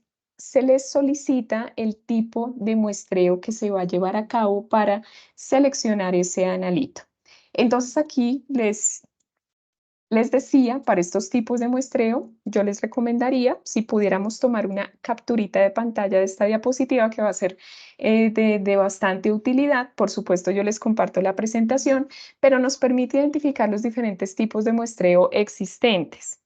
solicita el tipo de muestreo que se va a llevar a cabo para seleccionar ese analito. Entonces aquí les decía, para estos tipos de muestreo, yo les recomendaría si pudiéramos tomar una capturita de pantalla de esta diapositiva que va a ser de bastante utilidad. Por supuesto, yo les comparto la presentación, pero nos permite identificar los diferentes tipos de muestreo existentes.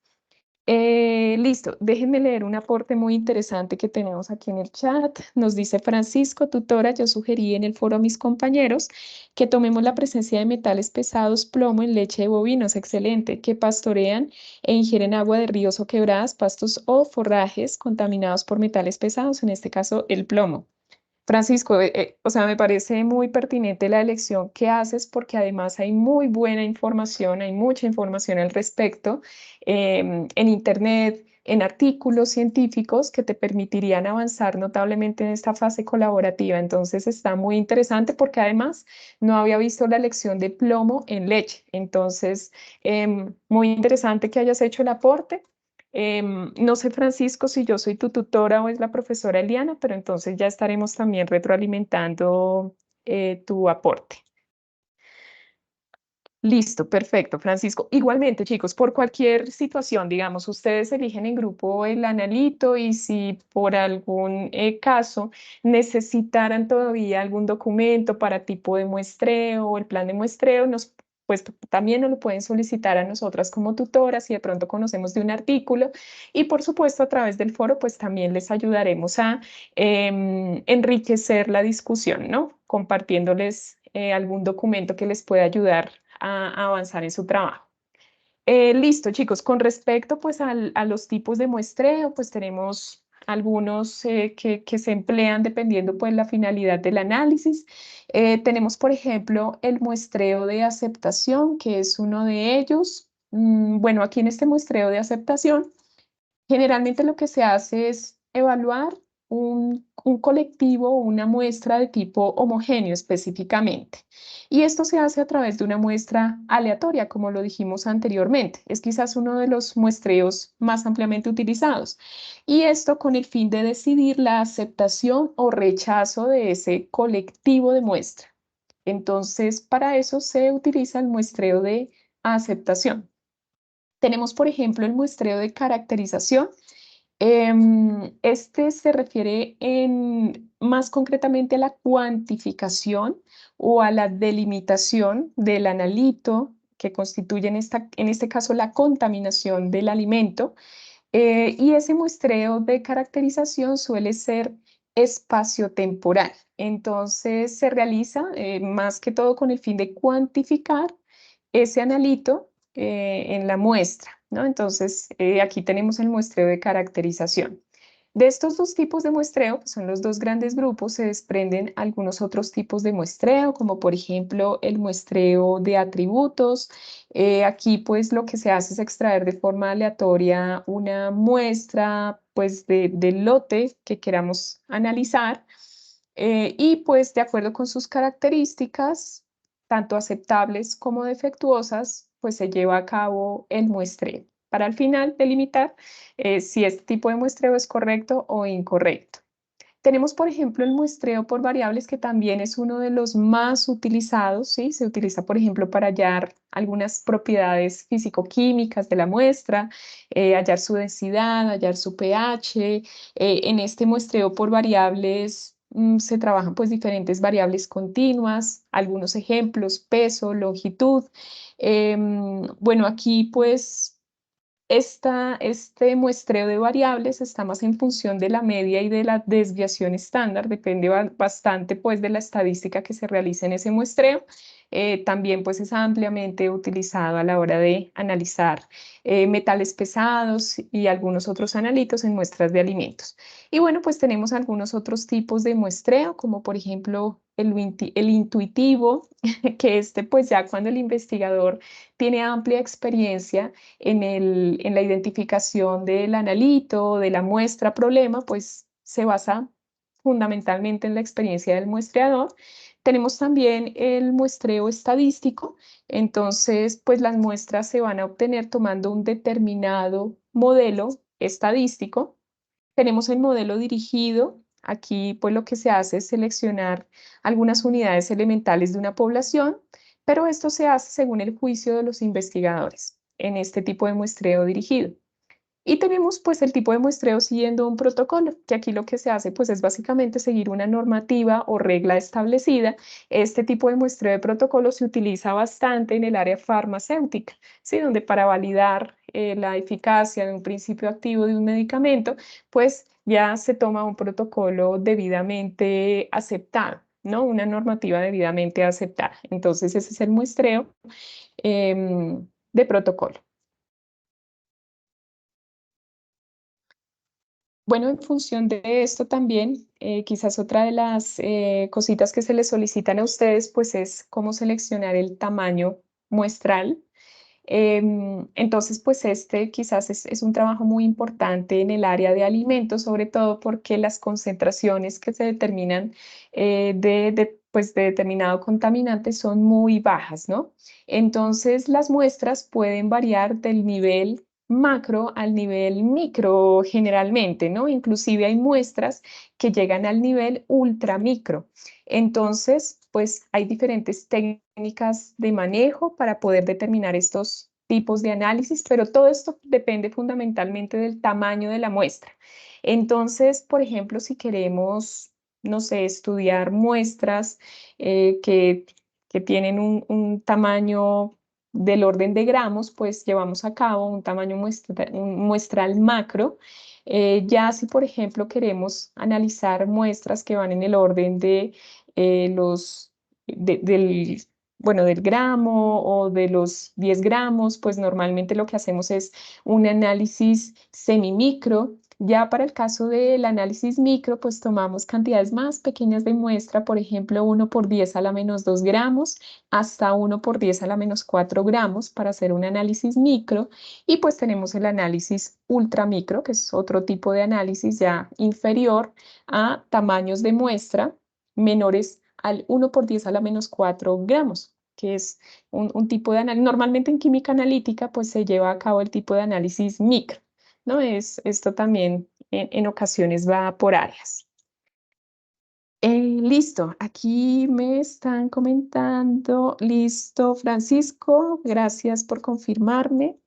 Listo, déjenme leer un aporte muy interesante que tenemos aquí en el chat. Nos dice Francisco, tutora, yo sugerí en el foro a mis compañeros que tomemos la presencia de metales pesados, plomo en leche de bovinos, excelente, que pastorean e ingieren agua de ríos o quebradas, pastos o forrajes contaminados por metales pesados, en este caso el plomo. Francisco, o sea, me parece muy pertinente la elección que haces porque además hay muy buena información, hay mucha información al respecto en Internet, en artículos científicos que te permitirían avanzar notablemente en esta fase colaborativa. Entonces está muy interesante porque además no había visto la elección de plomo en leche. Entonces, muy interesante que hayas hecho el aporte. No sé, Francisco, si yo soy tu tutora o es la profesora Eliana, pero entonces ya estaremos también retroalimentando tu aporte. Listo, perfecto, Francisco. Igualmente, chicos, por cualquier situación, digamos, ustedes eligen en grupo el analito y si por algún caso necesitaran todavía algún documento para tipo de muestreo o el plan de muestreo, pues también nos lo pueden solicitar a nosotras como tutoras si de pronto conocemos de un artículo y por supuesto a través del foro pues también les ayudaremos a enriquecer la discusión, ¿no? Compartiéndoles algún documento que les pueda ayudar a avanzar en su trabajo. Listo, chicos, con respecto pues a los tipos de muestreo, pues tenemos algunos que se emplean dependiendo pues la finalidad del análisis. Tenemos, por ejemplo, el muestreo de aceptación, que es uno de ellos. Bueno, aquí en este muestreo de aceptación, generalmente lo que se hace es evaluar un colectivo o una muestra de tipo homogéneo específicamente. Y esto se hace a través de una muestra aleatoria, como lo dijimos anteriormente. Es quizás uno de los muestreos más ampliamente utilizados. Y esto con el fin de decidir la aceptación o rechazo de ese colectivo de muestra. Entonces, para eso se utiliza el muestreo de aceptación. Tenemos, por ejemplo, el muestreo de caracterización. Este se refiere más concretamente a la cuantificación o a la delimitación del analito que constituye en este caso la contaminación del alimento. Y ese muestreo de caracterización suele ser espaciotemporal. Entonces se realiza más que todo con el fin de cuantificar ese analito en la muestra, ¿no? Entonces, aquí tenemos el muestreo de caracterización. De estos dos tipos de muestreo, que son los dos grandes grupos, se desprenden algunos otros tipos de muestreo, como por ejemplo el muestreo de atributos. Aquí pues lo que se hace es extraer de forma aleatoria una muestra pues del lote que queramos analizar y pues de acuerdo con sus características, tanto aceptables como defectuosas, pues se lleva a cabo el muestreo para al final delimitar si este tipo de muestreo es correcto o incorrecto. Tenemos, por ejemplo, el muestreo por variables, que también es uno de los más utilizados, ¿sí? Se utiliza, por ejemplo, para hallar algunas propiedades físico-químicas de la muestra, hallar su densidad, hallar su pH. En este muestreo por variables se trabajan pues diferentes variables continuas, algunos ejemplos, peso, longitud. Bueno, aquí pues este muestreo de variables está más en función de la media y de la desviación estándar, depende bastante pues de la estadística que se realice en ese muestreo. También pues es ampliamente utilizado a la hora de analizar metales pesados y algunos otros analitos en muestras de alimentos. Y bueno, pues tenemos algunos otros tipos de muestreo, como por ejemplo el intuitivo, que pues ya cuando el investigador tiene amplia experiencia en la identificación del analito, de la muestra problema, pues se basa fundamentalmente en la experiencia del muestreador. Tenemos también el muestreo estadístico, entonces pues las muestras se van a obtener tomando un determinado modelo estadístico. Tenemos el modelo dirigido. Aquí pues lo que se hace es seleccionar algunas unidades elementales de una población, pero esto se hace según el juicio de los investigadores en este tipo de muestreo dirigido. Y tenemos pues el tipo de muestreo siguiendo un protocolo, que aquí lo que se hace pues es básicamente seguir una normativa o regla establecida. Este tipo de muestreo de protocolo se utiliza bastante en el área farmacéutica, ¿sí? Donde para validar la eficacia de un principio activo de un medicamento, pues ya se toma un protocolo debidamente aceptado, ¿no? Una normativa debidamente aceptada. Entonces ese es el muestreo de protocolo. Bueno, en función de esto también, quizás otra de las cositas que se les solicitan a ustedes, pues es cómo seleccionar el tamaño muestral. Entonces, pues este quizás es un trabajo muy importante en el área de alimentos, sobre todo porque las concentraciones que se determinan pues de determinado contaminante son muy bajas, ¿no? Entonces, las muestras pueden variar del nivel macro al nivel micro generalmente, ¿no? Inclusive hay muestras que llegan al nivel ultramicro. Entonces, pues hay diferentes técnicas de manejo para poder determinar estos tipos de análisis, pero todo esto depende fundamentalmente del tamaño de la muestra. Entonces, por ejemplo, si queremos, no sé, estudiar muestras que tienen un tamaño del orden de gramos, pues llevamos a cabo un tamaño un muestral macro. Ya si, por ejemplo, queremos analizar muestras que van en el orden de los del, bueno, del gramo o de los 10 gramos, pues normalmente lo que hacemos es un análisis semimicro. Ya para el caso del análisis micro, pues tomamos cantidades más pequeñas de muestra, por ejemplo, 1 por 10⁻², hasta 1 por 10⁻⁴ para hacer un análisis micro. Y pues tenemos el análisis ultramicro, que es otro tipo de análisis ya inferior a tamaños de muestra menores al 1 por 10⁻⁴ que es un tipo de análisis. Normalmente en química analítica pues se lleva a cabo el tipo de análisis micro, ¿no? Esto también en ocasiones va por áreas. Listo, aquí me están comentando. Listo, Francisco, gracias por confirmarme.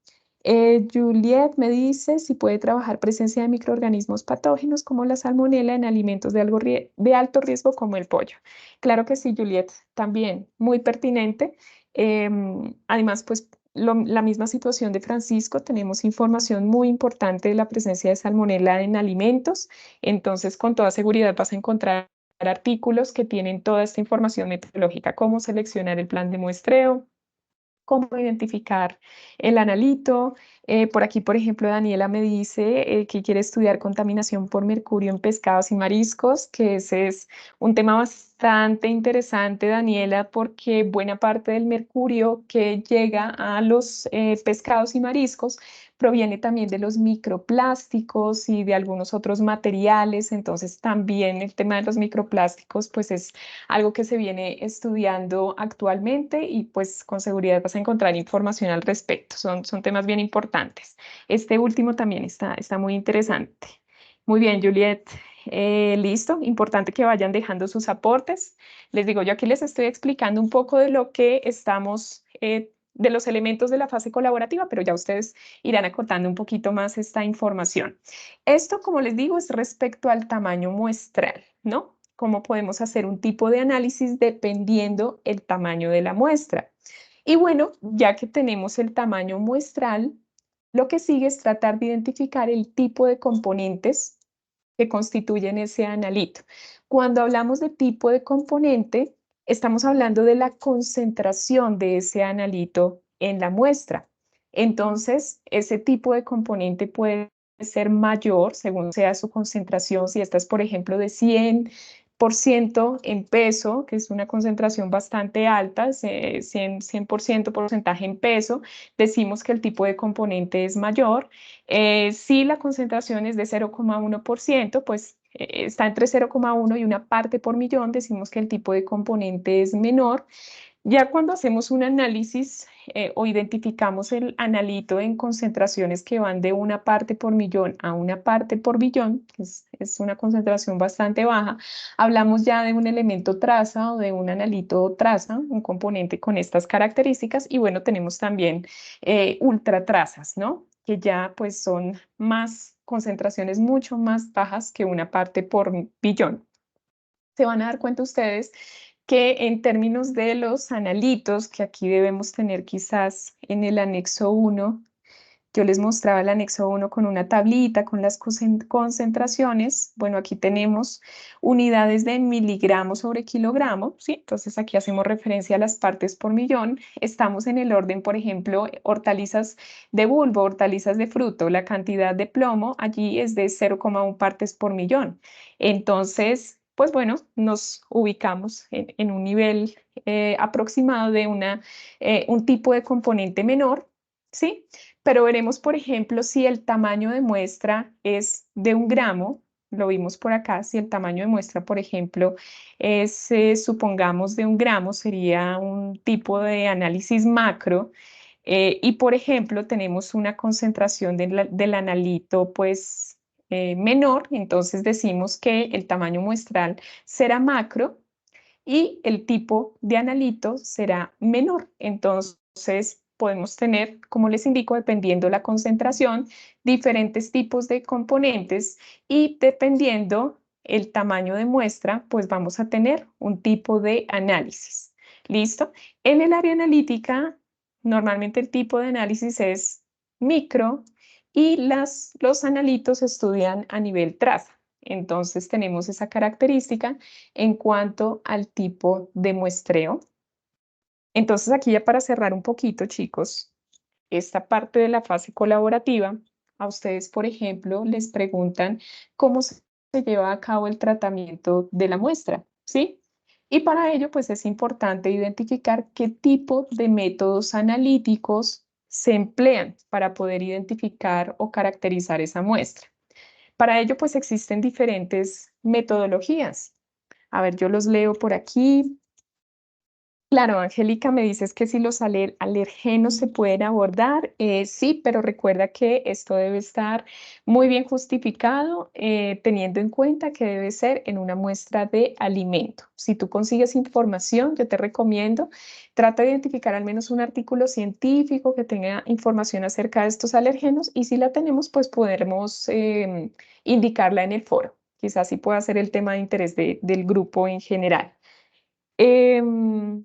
Juliet me dice si puede trabajar presencia de microorganismos patógenos como la salmonela en alimentos de alto riesgo como el pollo. Claro que sí, Juliet, también muy pertinente. Además, pues la misma situación de Francisco, tenemos información muy importante de la presencia de salmonela en alimentos, entonces con toda seguridad vas a encontrar artículos que tienen toda esta información metodológica, cómo seleccionar el plan de muestreo, cómo identificar el analito. Por aquí, por ejemplo, Daniela me dice que quiere estudiar contaminación por mercurio en pescados y mariscos, que ese es un tema bastante interesante, Daniela, porque buena parte del mercurio que llega a los pescados y mariscos proviene también de los microplásticos y de algunos otros materiales. Entonces, también el tema de los microplásticos, pues es algo que se viene estudiando actualmente y pues con seguridad vas a encontrar información al respecto. Son temas bien importantes. Este último también está muy interesante. Muy bien, Juliet. Listo, importante que vayan dejando sus aportes. Les digo, yo aquí les estoy explicando un poco de lo que estamos, de los elementos de la fase colaborativa, pero ya ustedes irán acotando un poquito más esta información. Esto, como les digo, es respecto al tamaño muestral, ¿no? Cómo podemos hacer un tipo de análisis dependiendo el tamaño de la muestra. Y bueno, ya que tenemos el tamaño muestral, lo que sigue es tratar de identificar el tipo de componentes que constituyen ese analito. Cuando hablamos de tipo de componente, estamos hablando de la concentración de ese analito en la muestra. Entonces, ese tipo de componente puede ser mayor según sea su concentración. Si esta es, por ejemplo, de 100% en peso, que es una concentración bastante alta, 100% porcentaje en peso, decimos que el tipo de componente es mayor. Si la concentración es de 0,1%, pues está entre 0,1 y una parte por millón, decimos que el tipo de componente es menor. Ya cuando hacemos un análisis o identificamos el analito en concentraciones que van de una parte por millón a una parte por billón, que es una concentración bastante baja, hablamos ya de un elemento traza o de un analito traza, un componente con estas características. Y bueno, tenemos también ultratrazas, ¿no? Que ya pues son más concentraciones mucho más bajas que una parte por billón. Se van a dar cuenta ustedes que en términos de los analitos, que aquí debemos tener quizás en el anexo 1, Yo les mostraba el anexo 1 con una tablita, con las concentraciones. Bueno, aquí tenemos unidades de miligramos sobre kilogramo, ¿sí? Entonces aquí hacemos referencia a las partes por millón. Estamos en el orden, por ejemplo, hortalizas de bulbo, hortalizas de fruto. La cantidad de plomo allí es de 0,1 partes por millón. Entonces, pues bueno, nos ubicamos en un nivel aproximado de un tipo de componente menor, ¿sí? Pero veremos, por ejemplo, si el tamaño de muestra es de 1 gramo, lo vimos por acá, si el tamaño de muestra, por ejemplo, es, supongamos, de 1 gramo, sería un tipo de análisis macro, y, por ejemplo, tenemos una concentración del analito, pues, menor, entonces decimos que el tamaño muestral será macro, y el tipo de analito será menor. Entonces, podemos tener, como les indico, dependiendo la concentración, diferentes tipos de componentes y dependiendo el tamaño de muestra, pues vamos a tener un tipo de análisis. ¿Listo? En el área analítica, normalmente el tipo de análisis es micro y los analitos estudian a nivel traza. Entonces tenemos esa característica en cuanto al tipo de muestreo. Entonces aquí ya para cerrar un poquito, chicos, esta parte de la fase colaborativa, a ustedes, por ejemplo, les preguntan cómo se lleva a cabo el tratamiento de la muestra, ¿sí? Y para ello, pues es importante identificar qué tipo de métodos analíticos se emplean para poder identificar o caracterizar esa muestra. Para ello, pues existen diferentes metodologías. A ver, yo los leo por aquí. Claro, Angélica, me dices que si los alergenos se pueden abordar, sí, pero recuerda que esto debe estar muy bien justificado, teniendo en cuenta que debe ser en una muestra de alimento. Si tú consigues información, yo te recomiendo, trata de identificar al menos un artículo científico que tenga información acerca de estos alergenos y si la tenemos, pues podremos indicarla en el foro. Quizás sí pueda ser el tema de interés del grupo en general. Em,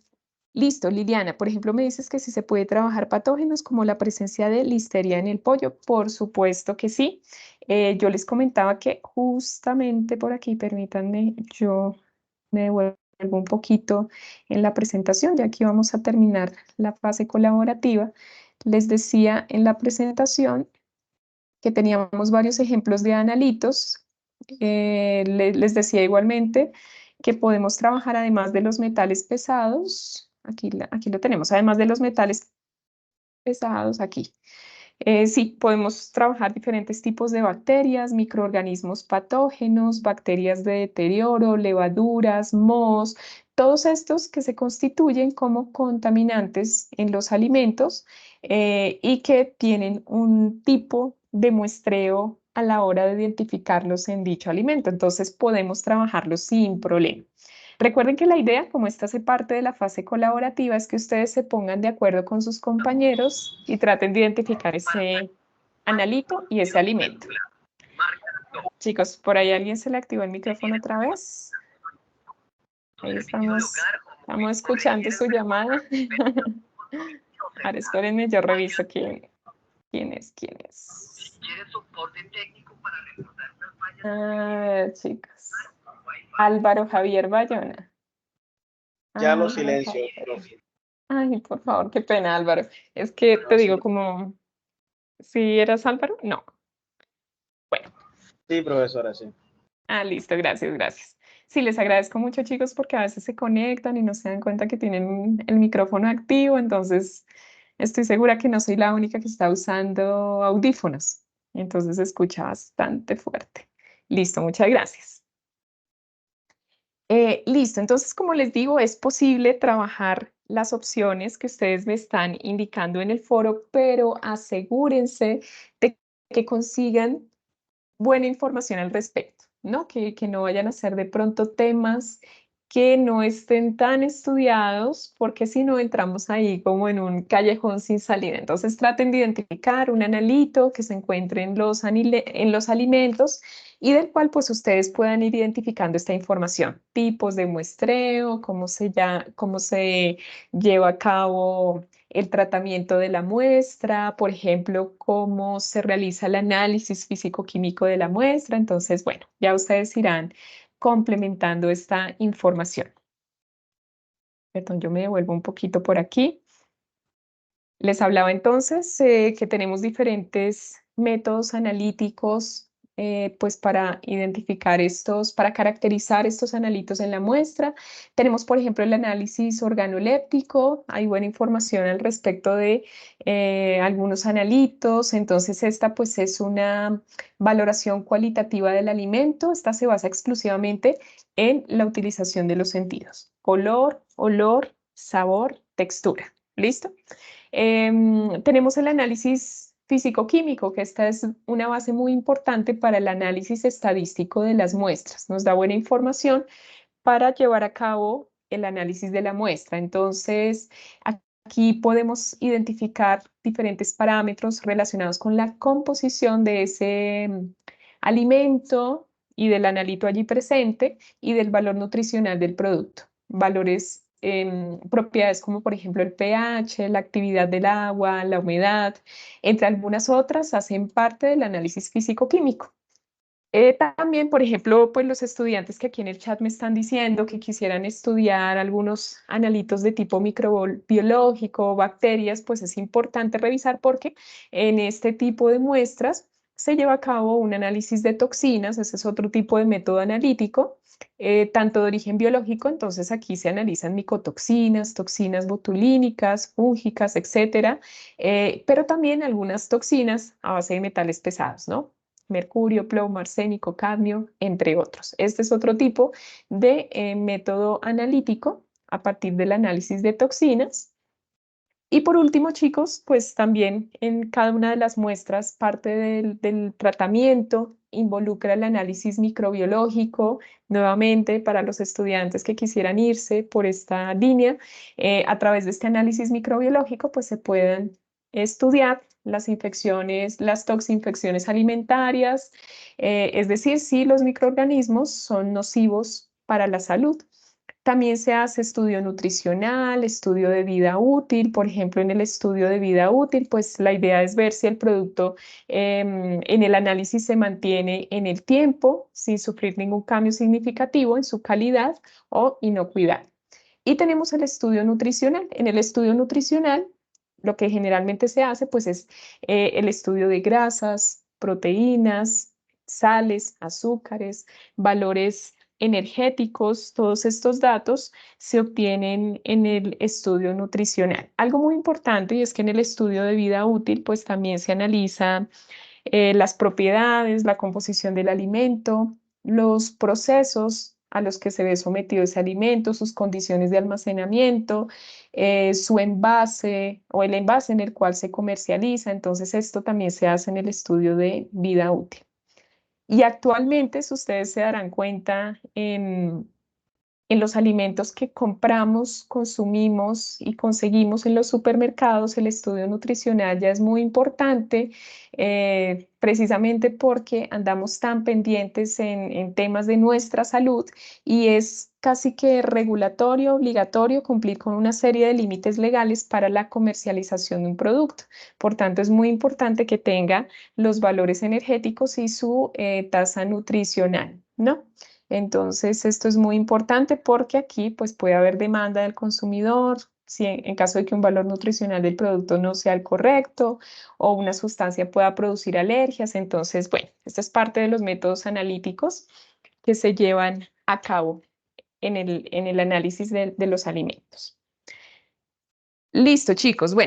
Listo, Liliana. Por ejemplo, me dices que si se puede trabajar patógenos como la presencia de listeria en el pollo. Por supuesto que sí. Yo les comentaba que justamente por aquí, permítanme, yo me devuelvo un poquito en la presentación, ya que vamos a terminar la fase colaborativa. Les decía en la presentación que teníamos varios ejemplos de analitos. Les decía igualmente que podemos trabajar además de los metales pesados, aquí lo tenemos, además de los metales pesados aquí. Sí, podemos trabajar diferentes tipos de bacterias, microorganismos patógenos, bacterias de deterioro, levaduras, mohos, todos estos que se constituyen como contaminantes en los alimentos y que tienen un tipo de muestreo a la hora de identificarlos en dicho alimento. Entonces podemos trabajarlos sin problema. Recuerden que la idea, como esta hace parte de la fase colaborativa, es que ustedes se pongan de acuerdo con sus compañeros y traten de identificar ese analito y ese alimento. Chicos, ¿por ahí alguien se le activó el micrófono otra vez? Ahí estamos escuchando su llamada. Ahora espérenme, yo reviso quién es. Ah, chicos. Álvaro Javier Bayona. Ya lo Álvaro silencio, Javier. profe. Ay, por favor, qué pena, Álvaro. Es que te digo como, si eras Álvaro, no. Bueno, Sí, profesora, sí. listo, gracias. Sí, les agradezco mucho, chicos, porque a veces se conectan y no se dan cuenta que tienen el micrófono activo, entonces estoy segura que no soy la única que está usando audífonos, entonces se escucha bastante fuerte. Listo, muchas gracias. Listo, entonces como les digo, es posible trabajar las opciones que ustedes me están indicando en el foro, pero asegúrense de que consigan buena información al respecto, ¿no? Que no vayan a ser de pronto temas que no estén tan estudiados, porque si no entramos ahí como en un callejón sin salida. Entonces traten de identificar un analito que se encuentre en los alimentos y del cual pues ustedes puedan ir identificando esta información, tipos de muestreo, cómo se lleva a cabo el tratamiento de la muestra, por ejemplo, cómo se realiza el análisis físico-químico de la muestra. Entonces, bueno, ya ustedes irán complementando esta información. Perdón, yo me devuelvo un poquito por aquí. Les hablaba entonces que tenemos diferentes métodos analíticos pues para identificar para caracterizar estos analitos en la muestra. Tenemos, por ejemplo, el análisis organoléptico. Hay buena información al respecto de algunos analitos. Entonces, esta pues es una valoración cualitativa del alimento. Esta se basa exclusivamente en la utilización de los sentidos: color, olor, sabor, textura. ¿Listo? Tenemos el análisis físico-químico, que esta es una base muy importante para el análisis estadístico de las muestras. Nos da buena información para llevar a cabo el análisis de la muestra. Entonces, aquí podemos identificar diferentes parámetros relacionados con la composición de ese alimento y del analito allí presente y del valor nutricional del producto. Valores propiedades como por ejemplo el pH, la actividad del agua, la humedad, entre algunas otras, hacen parte del análisis físico-químico. También, por ejemplo, pues los estudiantes que aquí en el chat me están diciendo que quisieran estudiar algunos analitos de tipo microbiológico, bacterias, pues es importante revisar porque en este tipo de muestras se lleva a cabo un análisis de toxinas. Ese es otro tipo de método analítico, tanto de origen biológico. Entonces aquí se analizan micotoxinas, toxinas botulínicas, fúngicas, etcétera, pero también algunas toxinas a base de metales pesados, ¿no? Mercurio, plomo, arsénico, cadmio, entre otros. Este es otro tipo de método analítico a partir del análisis de toxinas. Y por último, chicos, pues también en cada una de las muestras, parte del tratamiento involucra el análisis microbiológico. Nuevamente, para los estudiantes que quisieran irse por esta línea, a través de este análisis microbiológico, pues se pueden estudiar las infecciones, las toxinfecciones alimentarias, es decir, si los microorganismos son nocivos para la salud. También se hace estudio nutricional, estudio de vida útil. Por ejemplo, en el estudio de vida útil, pues la idea es ver si el producto en el análisis se mantiene en el tiempo sin sufrir ningún cambio significativo en su calidad o inocuidad. Y tenemos el estudio nutricional. En el estudio nutricional, lo que generalmente se hace, pues es el estudio de grasas, proteínas, sales, azúcares, valores energéticos. Todos estos datos se obtienen en el estudio nutricional. Algo muy importante, y es que en el estudio de vida útil, pues también se analiza las propiedades, la composición del alimento, los procesos a los que se ve sometido ese alimento, sus condiciones de almacenamiento, su envase o el envase en el cual se comercializa. Entonces, esto también se hace en el estudio de vida útil. Y actualmente, si ustedes se darán cuenta, en los alimentos que compramos, consumimos y conseguimos en los supermercados, el estudio nutricional ya es muy importante, precisamente porque andamos tan pendientes en temas de nuestra salud, y es casi que regulatorio, obligatorio cumplir con una serie de límites legales para la comercialización de un producto. Por tanto, es muy importante que tenga los valores energéticos y su tasa nutricional, ¿no? Entonces, esto es muy importante porque aquí pues, puede haber demanda del consumidor, si en caso de que un valor nutricional del producto no sea el correcto o una sustancia pueda producir alergias. Entonces, bueno, esto es parte de los métodos analíticos que se llevan a cabo en el análisis de los alimentos. Listo, chicos. Bueno.